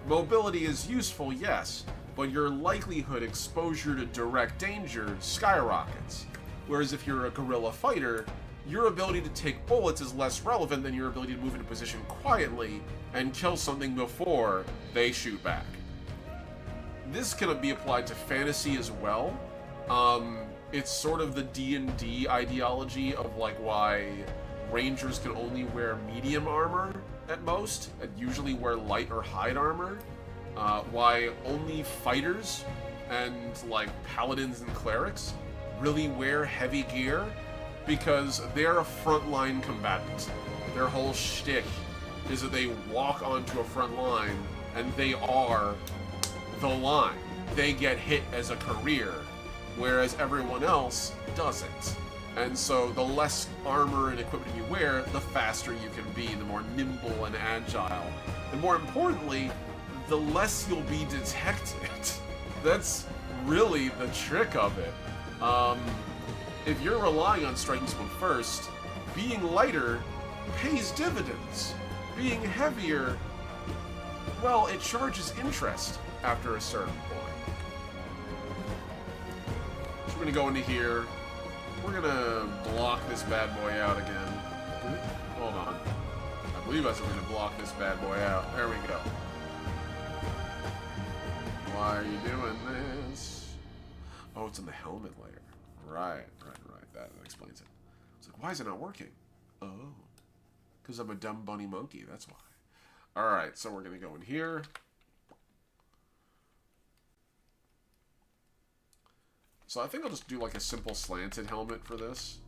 A: Mobility is useful, yes, but your likelihood exposure to direct danger skyrockets. Whereas if you're a guerrilla fighter, your ability to take bullets is less relevant than your ability to move into position quietly and kill something before they shoot back. This can be applied to fantasy as well. It's sort of the D&D ideology of like why rangers can only wear medium armor at most, and usually wear light or hide armor. Why only fighters and like paladins and clerics really wear heavy gear, because they're a frontline combatant. Their whole shtick is that they walk onto a front line and they are the line. They get hit as a career, whereas everyone else doesn't. And so the less armor and equipment you wear, the faster you can be, the more nimble and agile. And more importantly, the less you'll be detected. That's really the trick of it. If you're relying on striking someone first, being lighter pays dividends. Being heavier, well, it charges interest after a certain point. So we're gonna go into here. We're gonna block this bad boy out again. Hold on. I believe I said we're gonna block this bad boy out. There we go. Why are you doing this? Oh, it's in the helmet layer. Right. That explains it. It's like, why is it not working? Oh. Because I'm a dumb bunny monkey, that's why. Alright, so we're gonna go in here. So I think I'll just do like a simple slanted helmet for this.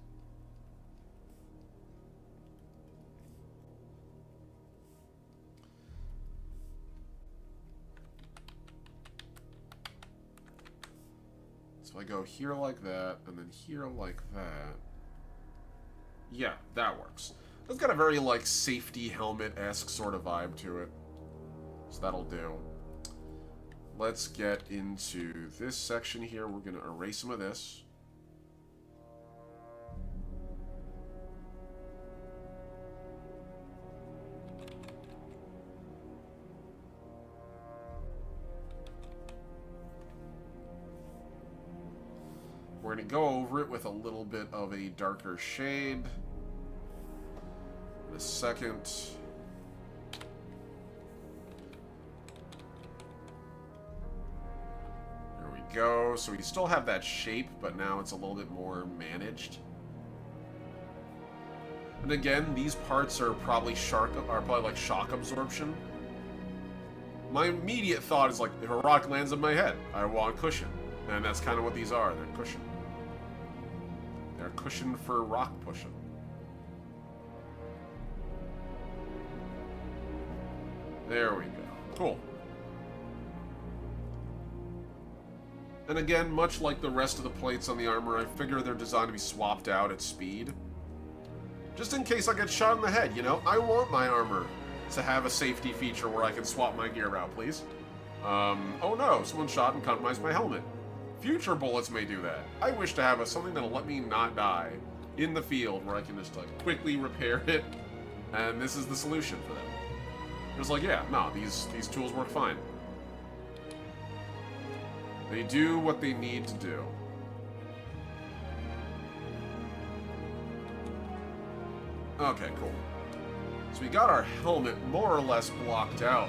A: So I go here like that, and then here like that. Yeah, that works. It's got a very, like, safety helmet-esque sort of vibe to it. So that'll do. Let's get into this section here. We're going to erase some of this. We're going to go over it with a little bit of a darker shade. In a second. There we go. So we still have that shape, but now it's a little bit more managed. And again, these parts are probably like shock absorption. My immediate thought is like, if a rock lands on my head, I want cushion. And that's kind of what these are. They're cushion. They're cushion for rock pushing. There we go. Cool. And again, much like the rest of the plates on the armor, I figure they're designed to be swapped out at speed. Just in case I get shot in the head, you know? I want my armor to have a safety feature where I can swap my gear out, please. Oh no, someone shot and compromised my helmet. Future bullets may do that. I wish to have something that'll let me not die in the field where I can just like quickly repair it, and this is the solution for them. It's like, yeah, no, these tools work fine. They do what they need to do. Okay, cool. So we got our helmet more or less blocked out.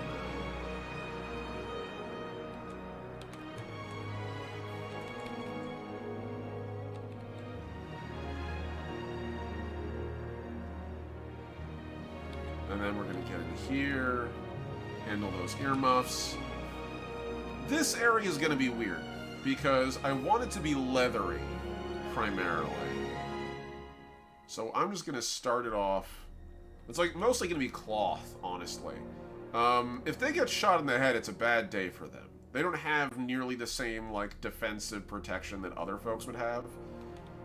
A: And then we're going to get in here, handle those earmuffs. This area is going to be weird, because I want it to be leathery, primarily. So I'm just going to start it off. It's like mostly going to be cloth, honestly. If they get shot in the head, it's a bad day for them. They don't have nearly the same, like, defensive protection that other folks would have.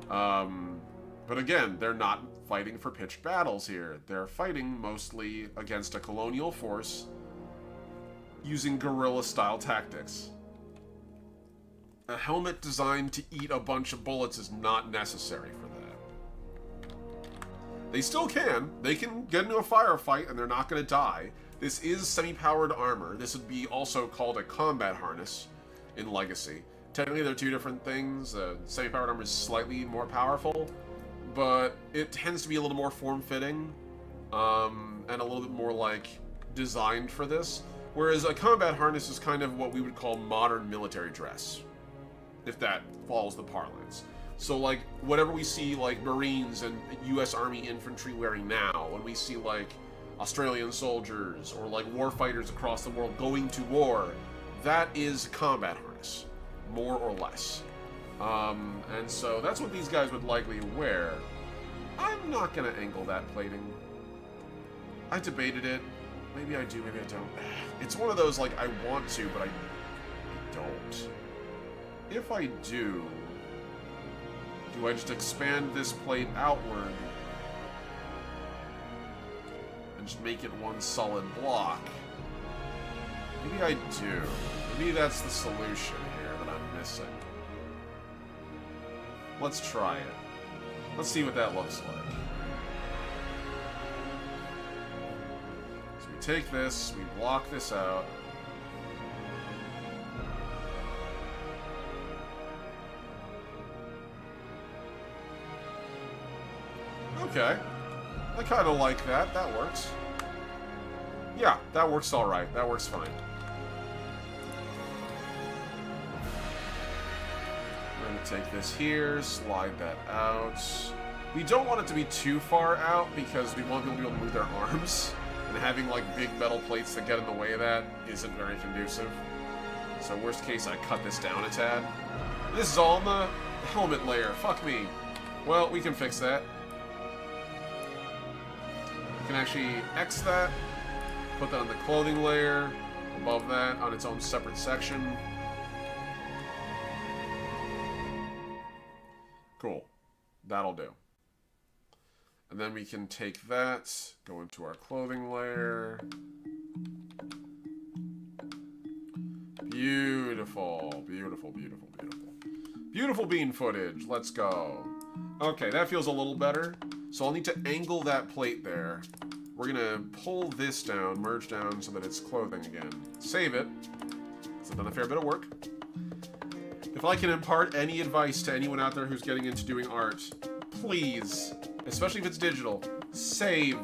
A: But again, they're not fighting for pitched battles here. They're fighting mostly against a colonial force using guerrilla-style tactics. A helmet designed to eat a bunch of bullets is not necessary for that. They still can. They can get into a firefight and they're not going to die. This is semi-powered armor. This would be also called a combat harness in Legacy. Technically, they're two different things. Semi-powered armor is slightly more powerful, but it tends to be a little more form-fitting, and a little bit more, like, designed for this. Whereas a combat harness is kind of what we would call modern military dress, if that follows the parlance. So, like, whatever we see, like, Marines and U.S. Army infantry wearing now, when we see, like, Australian soldiers or, like, warfighters across the world going to war, that is a combat harness, more or less. And so that's what these guys would likely wear. I'm not going to angle that plating. I debated it. Maybe I do, maybe I don't. It's one of those, like, I want to, but I don't. If I do I just expand this plate outward and just make it one solid block? Maybe I do. Maybe that's the solution here that I'm missing. Let's try it. Let's see what that looks like. So we take this, we block this out. Okay. I kind of like that. That works. Yeah, that works alright. That works fine. We're going to take this here, slide that out. We don't want it to be too far out because we want people to be able to move their arms. And having like big metal plates that get in the way of that isn't very conducive. So worst case, I cut this down a tad. This is all in the helmet layer. Fuck me. Well, we can fix that. We can actually X that. Put that on the clothing layer, above that, on its own separate section. Cool. That'll do. And then we can take that, go into our clothing layer. Beautiful, beautiful, beautiful, beautiful. Beautiful bean footage. Let's go. Okay, that feels a little better. So I'll need to angle that plate there. We're gonna pull this down, merge down so that it's clothing again. Save it, because I've done a fair bit of work. If I can impart any advice to anyone out there who's getting into doing art, please, especially if it's digital, save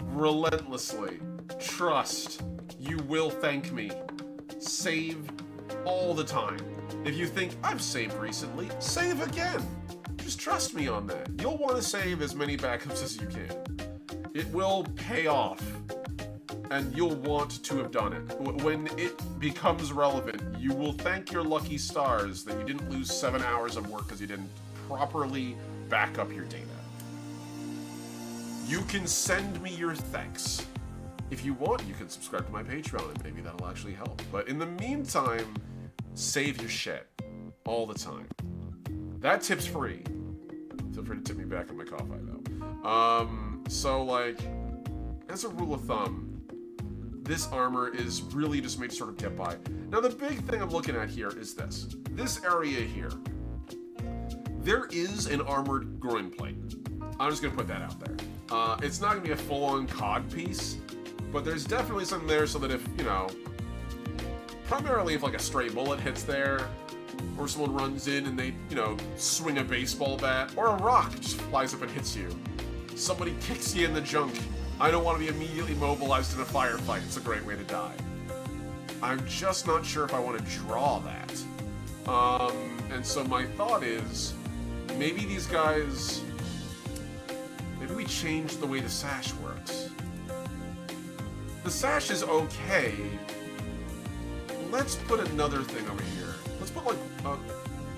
A: relentlessly. Trust. You will thank me. Save all the time. If you think, I've saved recently, save again. Just trust me on that. You'll want to save as many backups as you can. It will pay off, and you'll want to have done it. When it becomes relevant, you will thank your lucky stars that you didn't lose 7 hours of work because you didn't properly back up your data. You can send me your thanks. If you want, you can subscribe to my Patreon, and maybe that'll actually help. But in the meantime, save your shit all the time. That tip's free. Feel free to tip me back on my coffee, though. So, like, as a rule of thumb, this armor is really just made to sort of get by. Now, the big thing I'm looking at here is this. This area here. There is an armored groin plate. I'm just going to put that out there. It's not going to be a full-on cod piece, but there's definitely something there so that if, you know, primarily if, like, a stray bullet hits there, or someone runs in and they, you know, swing a baseball bat, or a rock just flies up and hits you. Somebody kicks you in the junk. I don't want to be immediately mobilized in a firefight. It's a great way to die. I'm just not sure if I want to draw that. And so my thought is, maybe these guys... Maybe we change the way the sash works. The sash is okay. Let's put another thing over here. Let's put, like,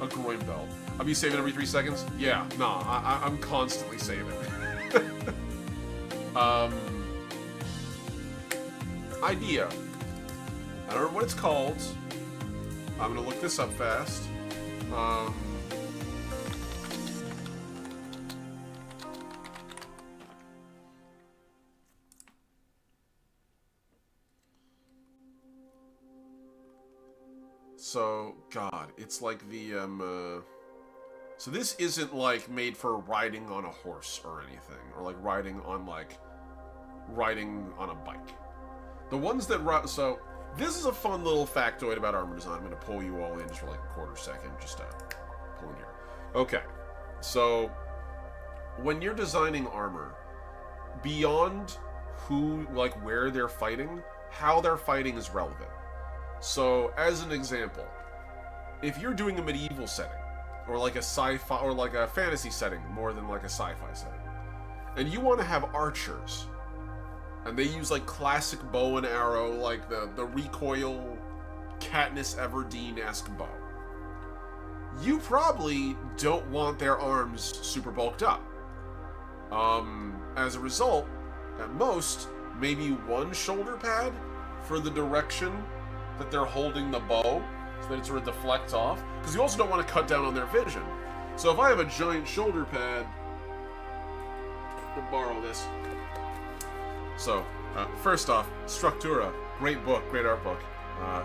A: a groin belt. I'll be saving every 3 seconds? Yeah, nah, I'm constantly saving. Idea. I don't know what it's called. I'm gonna look this up fast. So, God, it's like the, so this isn't, like, made for riding on a horse or anything, or, like, riding on a bike. The ones that so, this is a fun little factoid about armor design. I'm going to pull you all in just for, like, a quarter second, just pull in here. Okay, so, when you're designing armor, beyond who, like, where they're fighting, how they're fighting is relevant. So, as an example, if you're doing a medieval setting, or like a sci-fi, or like a fantasy setting, more than like a sci-fi setting, and you want to have archers, and they use like classic bow and arrow, like the recoil Katniss Everdeen-esque bow, you probably don't want their arms super bulked up. As a result, at most, maybe one shoulder pad for the direction that they're holding the bow, so that it sort of deflects off, because you also don't want to cut down on their vision. So if I have a giant shoulder pad, I'll borrow this. So, first off, Structura, great book, great art book.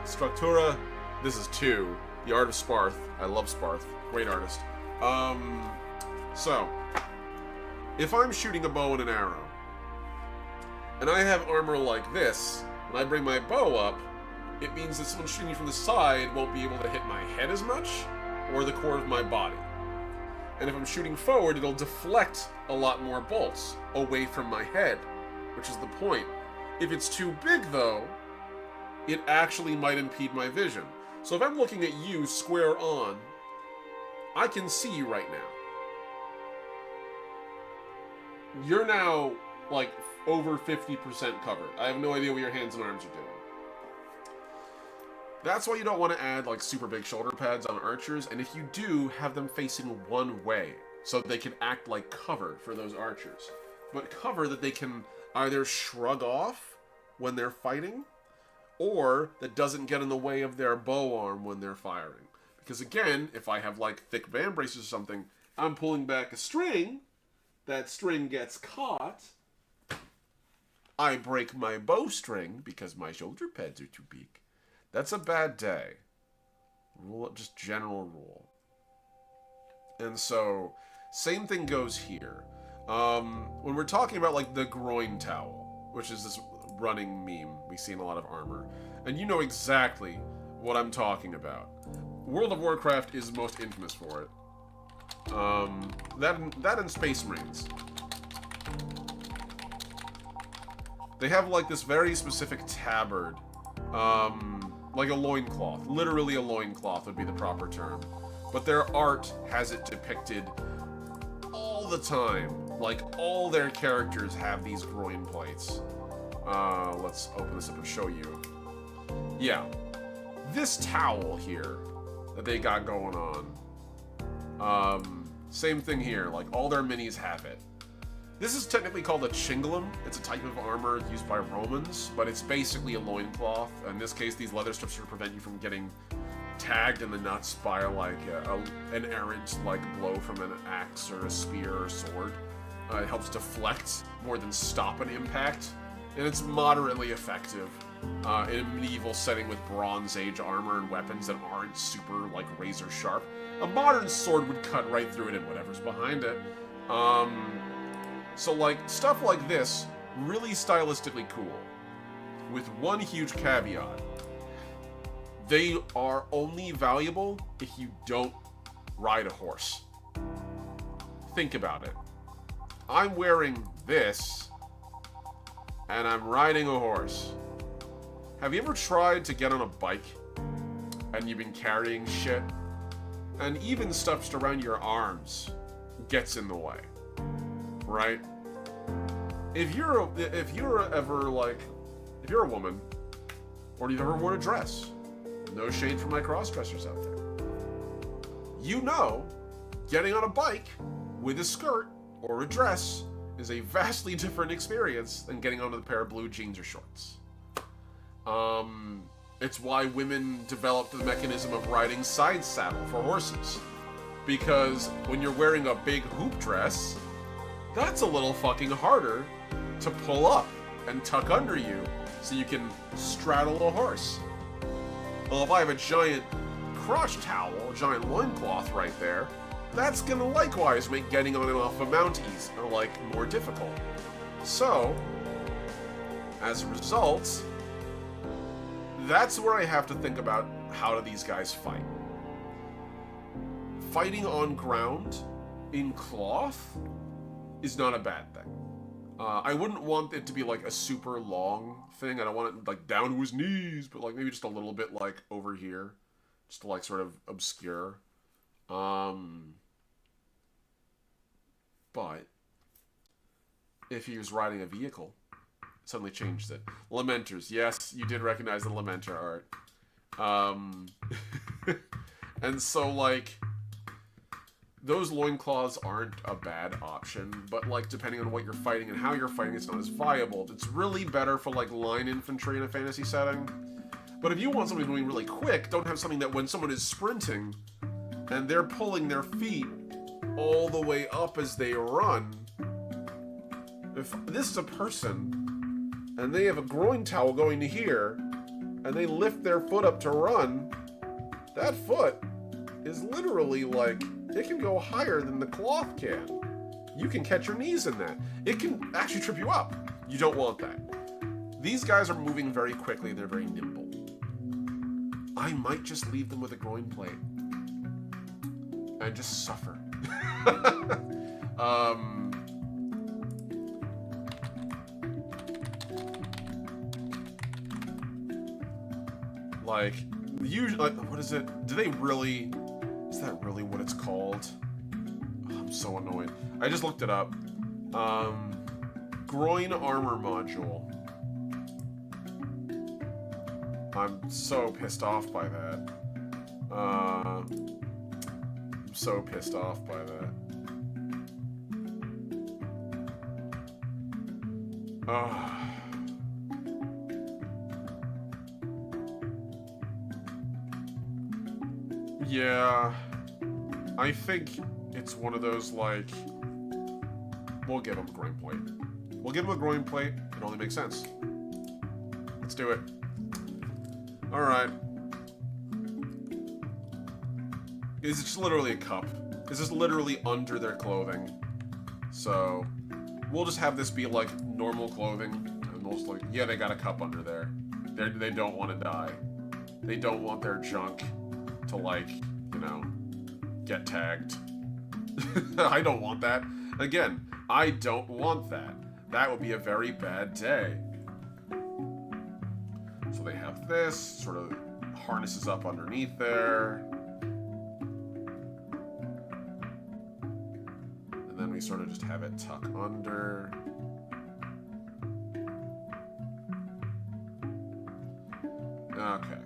A: Structura, this is 2. The Art of Sparth. I love Sparth. Great artist. So, if I'm shooting a bow and an arrow, and I have armor like this, and I bring my bow up, it means that someone shooting from the side won't be able to hit my head as much, or the core of my body. And if I'm shooting forward, it'll deflect a lot more bolts away from my head, which is the point. If it's too big, though, it actually might impede my vision. So if I'm looking at you square on, I can see you right now. You're now, like, over 50% covered. I have no idea what your hands and arms are doing. That's why you don't want to add, like, super big shoulder pads on archers, and if you do, have them facing one way, so they can act like cover for those archers. But cover that they can either shrug off when they're fighting, or that doesn't get in the way of their bow arm when they're firing. Because again, if I have, like, thick band braces or something, I'm pulling back a string, that string gets caught, I break my bowstring because my shoulder pads are too big. That's a bad day. Rule, just general rule. And so, same thing goes here. When we're talking about, like, the groin towel, which is this running meme we see in a lot of armor, and you know exactly what I'm talking about. World of Warcraft is most infamous for it. That and Space Marines. They have, like, this very specific tabard, like a loincloth. Literally a loincloth would be the proper term. But their art has it depicted all the time. Like, all their characters have these groin plates. Let's open this up and show you. Yeah. This towel here that they got going on. Same thing here. Like, all their minis have it. This is technically called a cingulum. It's a type of armor used by Romans, but it's basically a loincloth. In this case, these leather strips are to prevent you from getting tagged in the nuts by, like, an errant, like, blow from an axe or a spear or sword. It helps deflect more than stop an impact, and it's moderately effective in a medieval setting with Bronze Age armor and weapons that aren't super, like, razor sharp. A modern sword would cut right through it and whatever's behind it. So, like, stuff like this, really stylistically cool. With one huge caveat. They are only valuable if you don't ride a horse. Think about it. I'm wearing this, and I'm riding a horse. Have you ever tried to get on a bike, and you've been carrying shit, and even stuff just around your arms gets in the way? Right? If you're a woman, or you've ever worn a dress, no shade for my cross-dressers out there, you know, getting on a bike with a skirt or a dress is a vastly different experience than getting onto a pair of blue jeans or shorts. It's why women developed the mechanism of riding side saddle for horses. Because when you're wearing a big hoop dress, that's a little fucking harder to pull up and tuck under you so you can straddle a horse. Well, if I have a giant crotch towel, a giant loincloth right there, that's gonna likewise make getting on and off a mount more difficult. So, as a result, that's where I have to think about how do these guys fight. Fighting on ground in cloth is not a bad thing. I wouldn't want it to be like a super long thing. I don't want it like down to his knees, but like maybe just a little bit like over here, just to like sort of obscure. But if he was riding a vehicle, it suddenly changed it. Lamenters, yes, you did recognize the Lamenter art. And so like, those loincloths aren't a bad option, but like depending on what you're fighting and how you're fighting, it's not as viable. It's really better for like line infantry in a fantasy setting. But if you want something moving really quick, don't have something that when someone is sprinting and they're pulling their feet all the way up as they run. If this is a person and they have a groin towel going to here, and they lift their foot up to run, that foot is literally like, it can go higher than the cloth can. You can catch your knees in that. It can actually trip you up. You don't want that. These guys are moving very quickly. They're very nimble. I might just leave them with a groin plate and just suffer. Like, usually, what is it? Do they really? Is that really what it's called? Oh, I'm so annoyed. I just looked it up. Groin armor module. I'm so pissed off by that. I'm so pissed off by that. Yeah, I think it's one of those, like, we'll give him a groin plate. We'll give him a groin plate. It only makes sense. Let's do it. Alright. It's just literally a cup. This is literally under their clothing. So, we'll just have this be, like, normal clothing. And we'll just, like, yeah, they got a cup under there. They don't want to die. They don't want their junk to, like, you know, get tagged. I don't want that. Again, I don't want that. That would be a very bad day. So they have this, sort of harnesses up underneath there. And then we sort of just have it tuck under. Okay.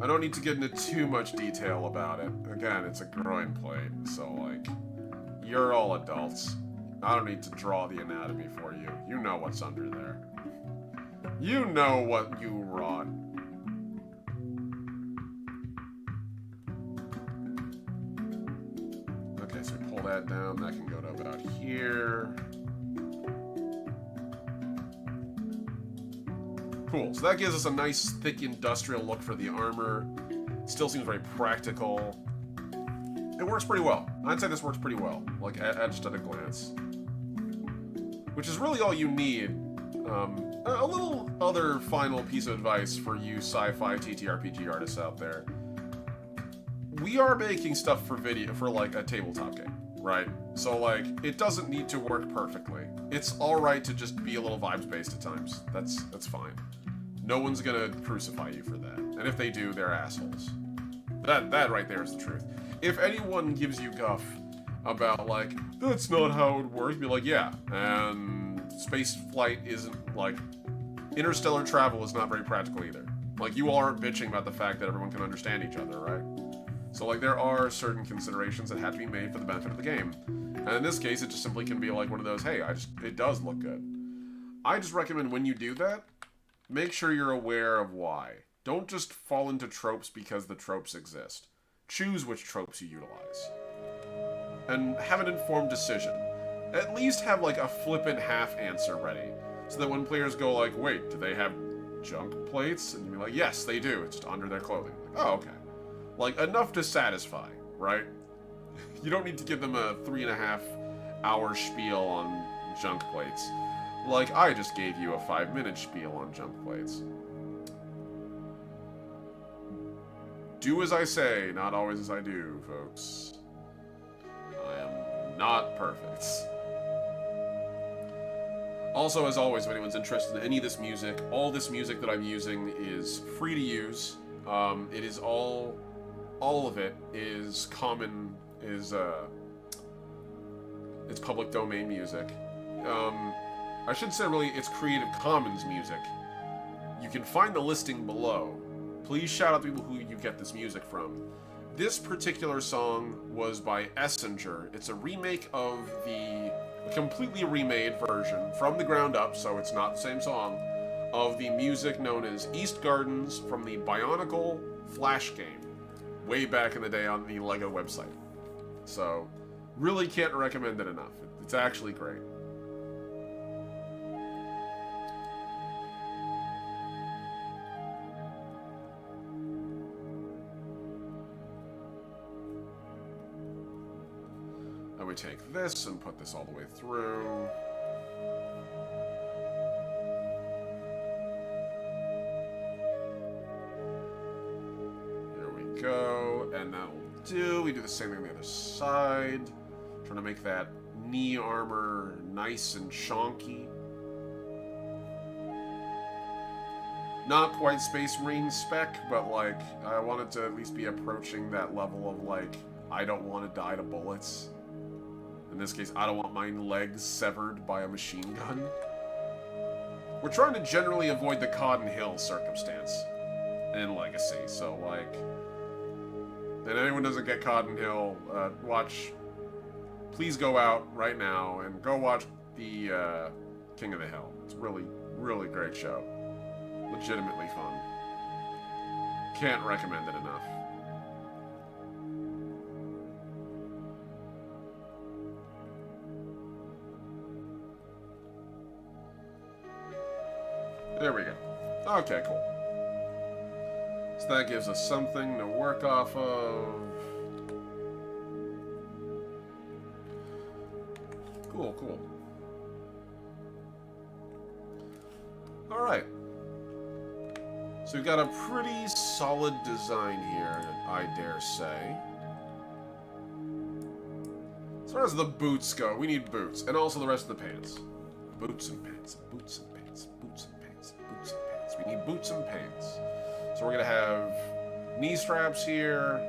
A: I don't need to get into too much detail about it. Again, it's a groin plate, so, like, you're all adults. I don't need to draw the anatomy for you. You know what's under there. You know what you wrought. Okay, so we pull that down. That can go to about here. Cool, so that gives us a nice, thick, industrial look for the armor. Still seems very practical. It works pretty well. I'd say this works pretty well, like, just at a glance. Which is really all you need. A little other final piece of advice for you sci-fi TTRPG artists out there. We are making stuff for video, for, like, a tabletop game, right? So, like, it doesn't need to work perfectly. It's alright to just be a little vibes-based at times. That's fine. No one's gonna crucify you for that. And if they do, they're assholes. That right there is the truth. If anyone gives you guff about, like, that's not how it works, be like, yeah, and space flight isn't, like, interstellar travel is not very practical either. Like, you all aren't bitching about the fact that everyone can understand each other, right? So, like, there are certain considerations that have to be made for the benefit of the game. And in this case, it just simply can be, like, one of those, hey, it does look good. I just recommend when you do that, make sure you're aware of why. Don't just fall into tropes because the tropes exist. Choose which tropes you utilize. And have an informed decision. At least have, like, a flippant half answer ready. So that when players go, like, wait, do they have junk plates? And you be like, yes, they do. It's just under their clothing. Like, oh, okay. Like, enough to satisfy, right? You don't need to give them a 3.5-hour spiel on junk plates. Like, I just gave you a 5-minute spiel on junk plates. Do as I say, not always as I do, folks. I am not perfect. Also, as always, if anyone's interested in any of this music, all this music that I'm using is free to use. It is all of it is common, it's public domain music. I should say, really, it's Creative Commons music. You can find the listing below. Please shout out the people who you get this music from. This particular song was by Essenger. It's a remake of the completely remade version from the ground up, so it's not the same song, of the music known as East Gardens from the Bionicle Flash game, way back in the day on the LEGO website. So, really can't recommend it enough. It's actually great. we take this and put this all the way through. There we go, and that'll do. We do the same thing on the other side. Trying to make that knee armor nice and chonky. Not quite Space Marine spec, but like, I wanted to at least be approaching that level of like, I don't want to die to bullets. In this case, I don't want my legs severed by a machine gun. We're trying to generally avoid the Cotton Hill circumstance in Legacy, so like, and anyone doesn't get Cotton Hill, please go out right now and go watch the King of the Hill. It's really, really great show. Legitimately fun. Can't recommend it enough. There we go. Okay, cool. So that gives us something to work off of. Cool, cool. Alright. So we've got a pretty solid design here, I dare say. As far as the boots go, we need boots, and also the rest of the pants. Boots and pants, boots and pants, boots and pants, boots and pants. We need boots and pants. So we're gonna have knee straps here.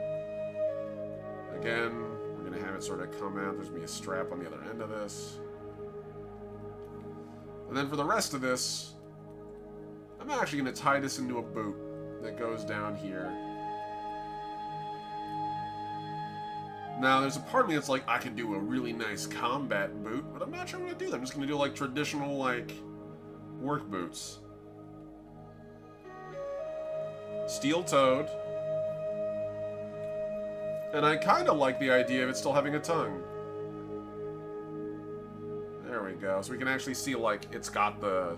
A: Again, we're gonna have it sort of come out. There's gonna be a strap on the other end of this. And then for the rest of this, I'm actually going to tie this into a boot that goes down here. Now, there's a part of me that's like, I could do a really nice combat boot, but I'm not sure I'm going to do that. I'm just going to do, like, traditional, like, work boots. Steel-toed. And I kind of like the idea of it still having a tongue. There we go. So we can actually see, like, it's got the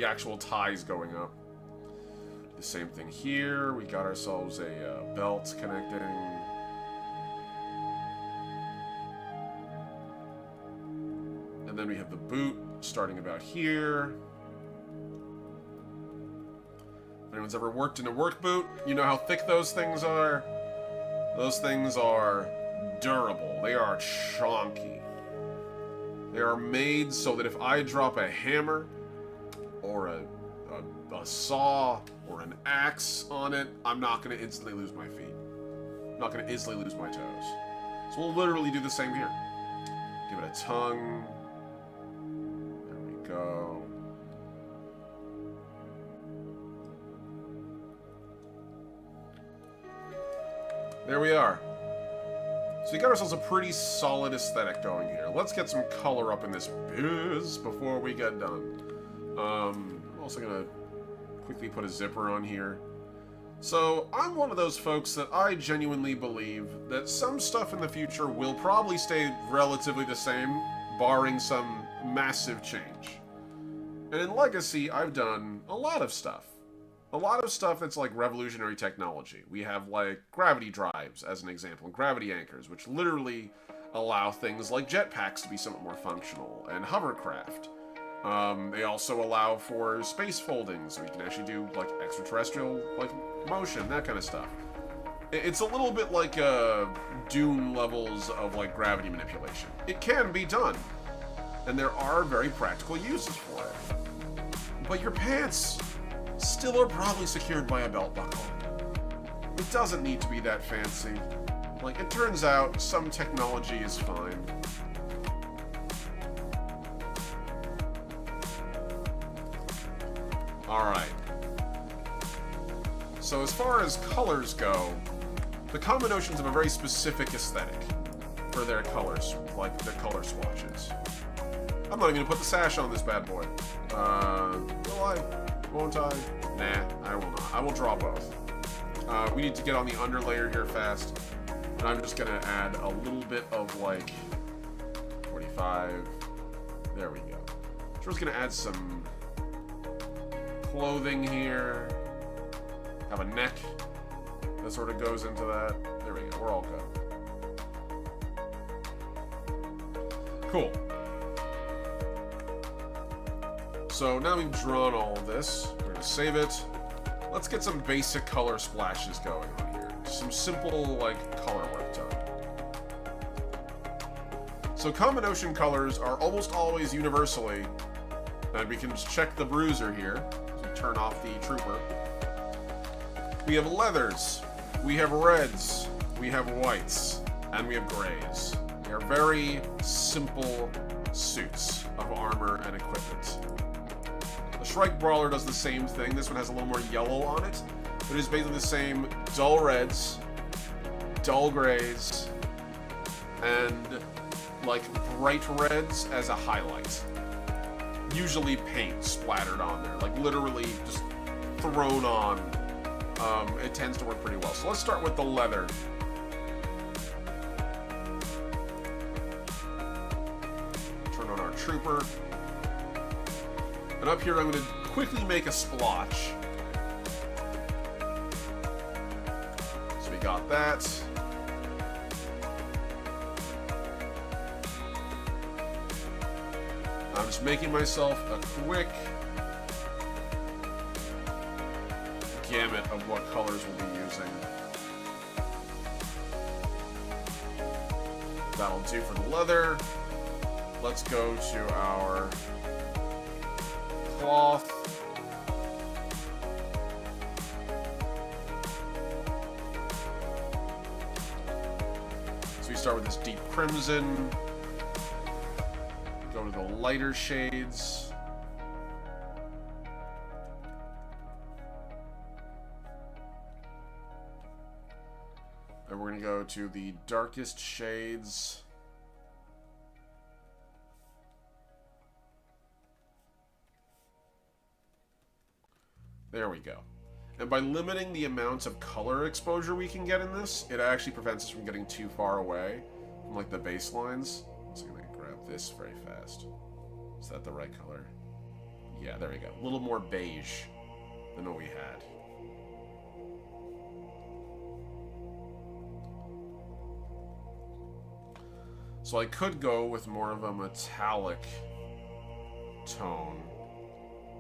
A: actual ties going up. The same thing here. We got ourselves a belt connecting. And then we have the boot starting about here. If anyone's ever worked in a work boot, you know how thick those things are. Those things are durable. They are chonky. They are made so that if I drop a hammer or a saw or an axe on it, I'm not going to instantly lose my feet. I'm not going to instantly lose my toes. So we'll literally do the same here. Give it a tongue. There we go. There we are. So we got ourselves a pretty solid aesthetic going here. Let's get some color up in this biz before we get done. I'm also going to quickly put a zipper on here. So, I'm one of those folks that I genuinely believe that some stuff in the future will probably stay relatively the same, barring some massive change. And in Legacy, I've done a lot of stuff. A lot of stuff that's like revolutionary technology. We have like gravity drives, as an example, and gravity anchors, which literally allow things like jetpacks to be somewhat more functional, and hovercraft. They also allow for space folding, so you can actually do, like, extraterrestrial, like, motion, that kind of stuff. It's a little bit like, Dune levels of, like, gravity manipulation. It can be done, and there are very practical uses for it. But your pants still are probably secured by a belt buckle. It doesn't need to be that fancy. Like, it turns out some technology is fine. Alright. So as far as colors go, the Common Oceans have a very specific aesthetic for their colors, like their color swatches. I'm not even gonna put the sash on this bad boy. Will I? Won't I? Nah, I will not. I will draw both. We need to get on the underlayer here fast. And I'm just gonna add a little bit of like 45. There we go. So we're just gonna add some clothing here. Have a neck that sort of goes into that. There we go. We're all good. Cool. So now we've drawn all of this. We're going to save it. Let's get some basic color splashes going on here. Some simple, like, color work done. So combination colors are almost always universally, and we can just check the bruiser here. So turn off the trooper. We have leathers, we have reds, we have whites, and we have grays. They are very simple suits of armor and equipment. The Shrike Brawler does the same thing. This one has a little more yellow on it, but it is basically the same dull reds, dull grays, and like bright reds as a highlight. Usually paint splattered on there, like literally just thrown on. It tends to work pretty well. So let's start with the leather. Turn on our trooper. And up here I'm going to quickly make a splotch. So we got that. I'm just making myself a quick gamut of what colors we'll be using. That'll do for the leather. Let's go to our cloth. So we start with this deep crimson. Go to the lighter shades. And we're going to go to the darkest shades. There we go. And by limiting the amount of color exposure we can get in this, it actually prevents us from getting too far away from like the baselines. So I'm going to grab this very fast. Is that the right color? Yeah, there we go. A little more beige than what we had. So I could go with more of a metallic tone,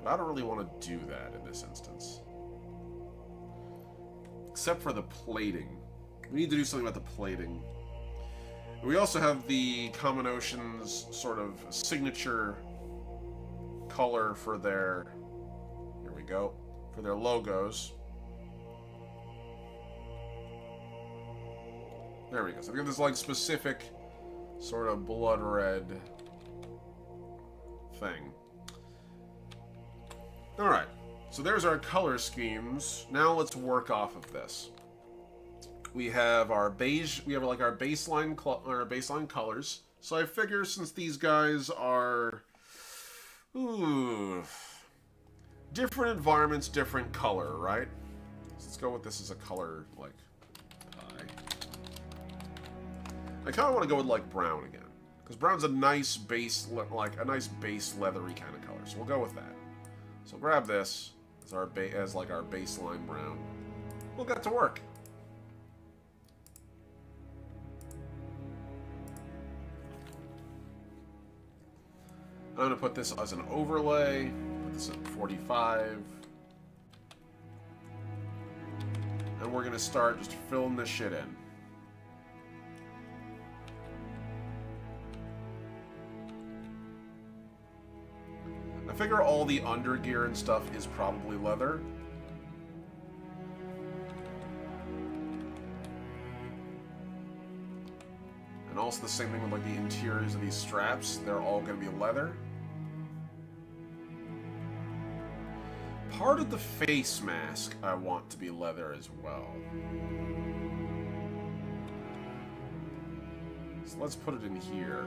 A: but I don't really want to do that in this instance. Except for the plating. We need to do something about the plating. We also have the Common Ocean's sort of signature color for their, here we go, for their logos. There we go. So we have this like specific sort of blood red thing. Alright, so there's our color schemes. Now let's work off of this. We have our beige, we have like our baseline colors. So I figure since these guys are different environments, different color, right? So let's go with this as a color like pie. I kind of want to go with like brown again, because brown's a nice base, like a nice base leathery kind of color. So we'll go with that. So grab this as our like our baseline brown. We'll get to work. I'm gonna put this as an overlay. Put this at 45, and we're gonna start just filling this shit in. I figure all the undergear and stuff is probably leather. And also the same thing with like the interiors of these straps. They're all going to be leather. Part of the face mask I want to be leather as well. So let's put it in here.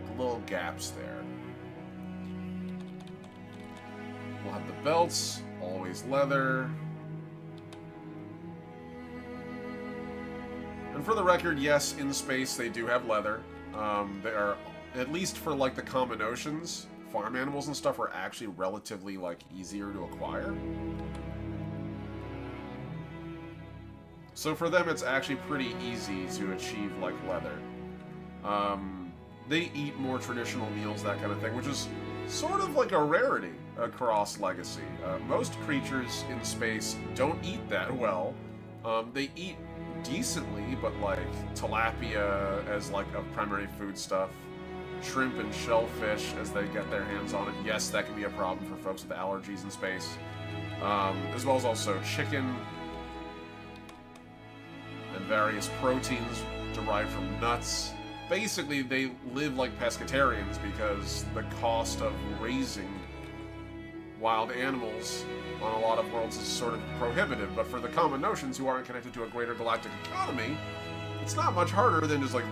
A: The little gaps there. We'll have the belts, always leather. And for the record, yes, in space they do have leather. They are, at least for like the common oceans, farm animals and stuff are actually relatively like easier to acquire. So for them it's actually pretty easy to achieve like leather. they eat more traditional meals, that kind of thing, which is sort of like a rarity across Legacy. Most creatures in space don't eat that well. They eat decently, but like tilapia as like a primary food stuff, shrimp and shellfish as they get their hands on it. Yes, that can be a problem for folks with allergies in space. As well as also chicken and various proteins derived from nuts. Basically, they live like pescatarians because the cost of raising wild animals on a lot of worlds is sort of prohibitive, but for the common notions who aren't connected to a greater galactic economy, it's not much harder than just like,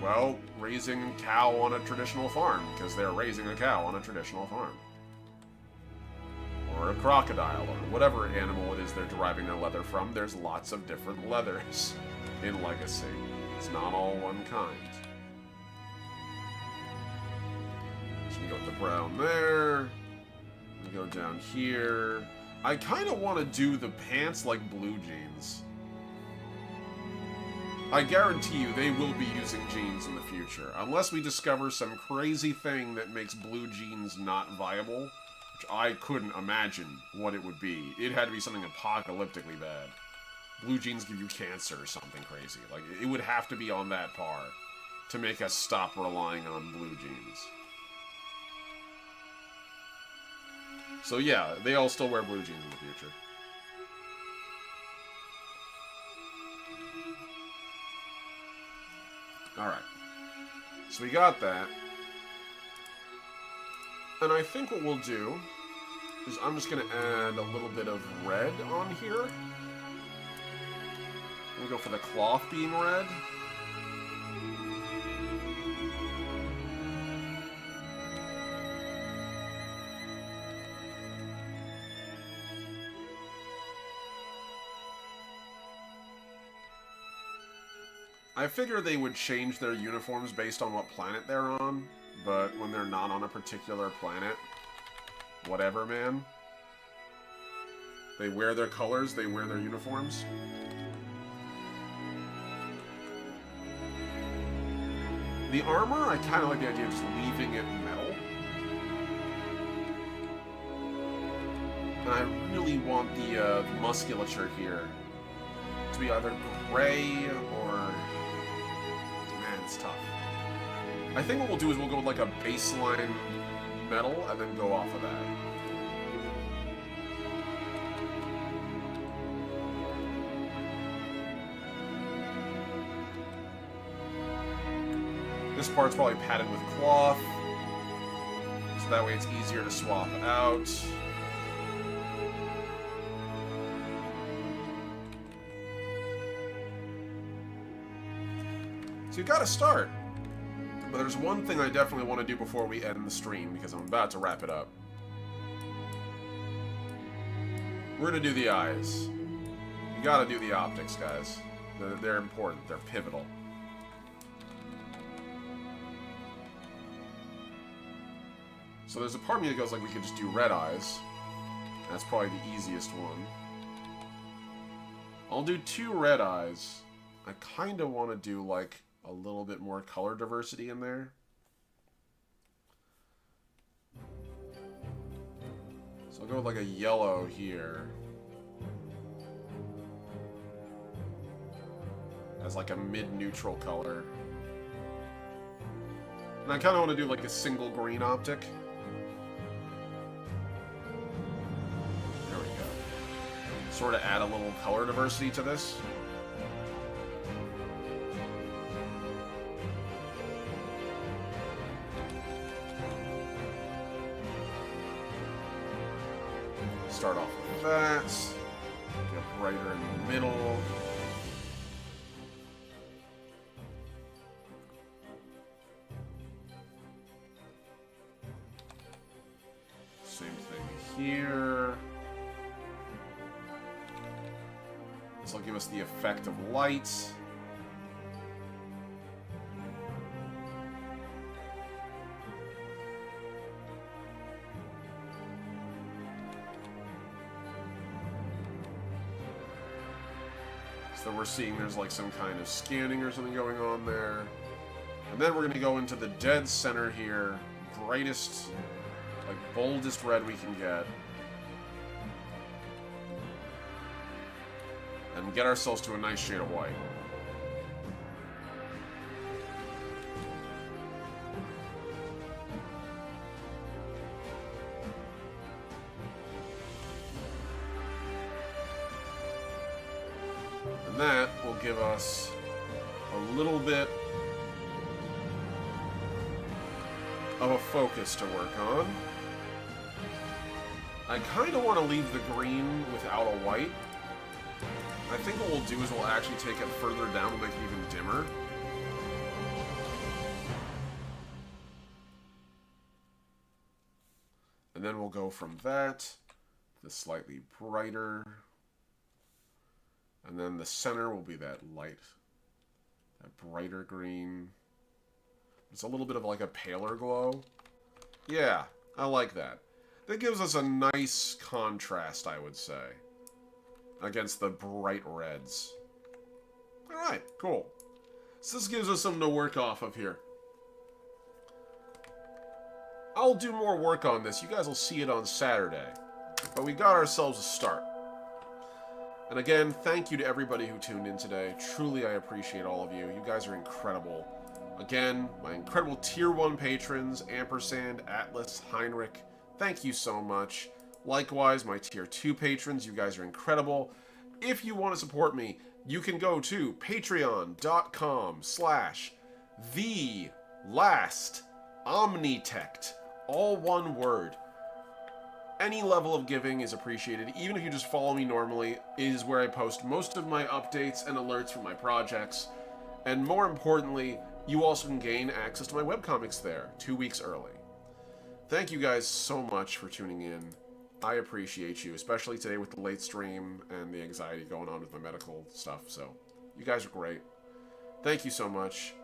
A: well, raising a cow on a traditional farm, because they're raising a cow on a traditional farm. Or a crocodile, or whatever animal it is they're deriving their leather from. There's lots of different leathers in Legacy. It's not all one kind. So we go with the brown there. We go down here. I kind of want to do the pants like blue jeans. I guarantee you they will be using jeans in the future. Unless we discover some crazy thing that makes blue jeans not viable, which I couldn't imagine what it would be. It had to be something apocalyptically bad. Blue jeans give you cancer or something crazy. Like, it would have to be on that par to make us stop relying on blue jeans. So yeah, they all still wear blue jeans in the future. Alright. So we got that. And I think what we'll do is I'm just going to add a little bit of red on here. We'll go for the cloth being red. I figure they would change their uniforms based on what planet they're on, but when they're not on a particular planet, whatever, man. They wear their colors, they wear their uniforms. The armor, I kind of like the idea of just leaving it metal. And I really want the musculature here to be either gray or... Man, it's tough. I think what we'll do is we'll go with like a baseline metal and then go off of that. This part's probably padded with cloth, so that way it's easier to swap out. So you gotta start. But there's one thing I definitely want to do before we end the stream, because I'm about to wrap it up. We're gonna do the eyes. You gotta do the optics, guys. They're important. They're pivotal. So there's a part of me that goes like we could just do red eyes. That's probably the easiest one. I'll do 2 red eyes. I kind of want to do like a little bit more color diversity in there. So I'll go with like a yellow here. As like a mid-neutral color. And I kind of want to do like a single green optic. There we go. Sort of add a little color diversity to this. Start off with that. Get brighter in the middle. Same thing here. This will give us the effect of light. So we're seeing there's like some kind of scanning or something going on there. And then we're going to go into the dead center here. Brightest, like, boldest red we can get. And get ourselves to a nice shade of white. And that will give us a little bit of a focus to work on. I kind of want to leave the green without a white. I think what we'll do is we'll actually take it further down to make it even dimmer. And then we'll go from that to slightly brighter. And then the center will be that light, that brighter green. It's a little bit of like a paler glow. Yeah, I like that. That gives us a nice contrast, I would say, against the bright reds. Alright, cool. So this gives us something to work off of here. I'll do more work on this. You guys will see it on Saturday. But we got ourselves a start. And again, thank you to everybody who tuned in today. Truly, I appreciate all of you. You guys are incredible. Again, my incredible Tier 1 patrons, Ampersand, Atlas, Heinrich, thank you so much. Likewise, my Tier 2 patrons, you guys are incredible. If you want to support me, you can go to patreon.com/TheLastOmnitect. All one word. Any level of giving is appreciated. Even if you just follow me normally, is where I post most of my updates and alerts for my projects. And more importantly, you also can gain access to my webcomics there 2 weeks early. Thank you guys so much for tuning in. I appreciate you, especially today with the late stream and the anxiety going on with my medical stuff. So, you guys are great. Thank you so much.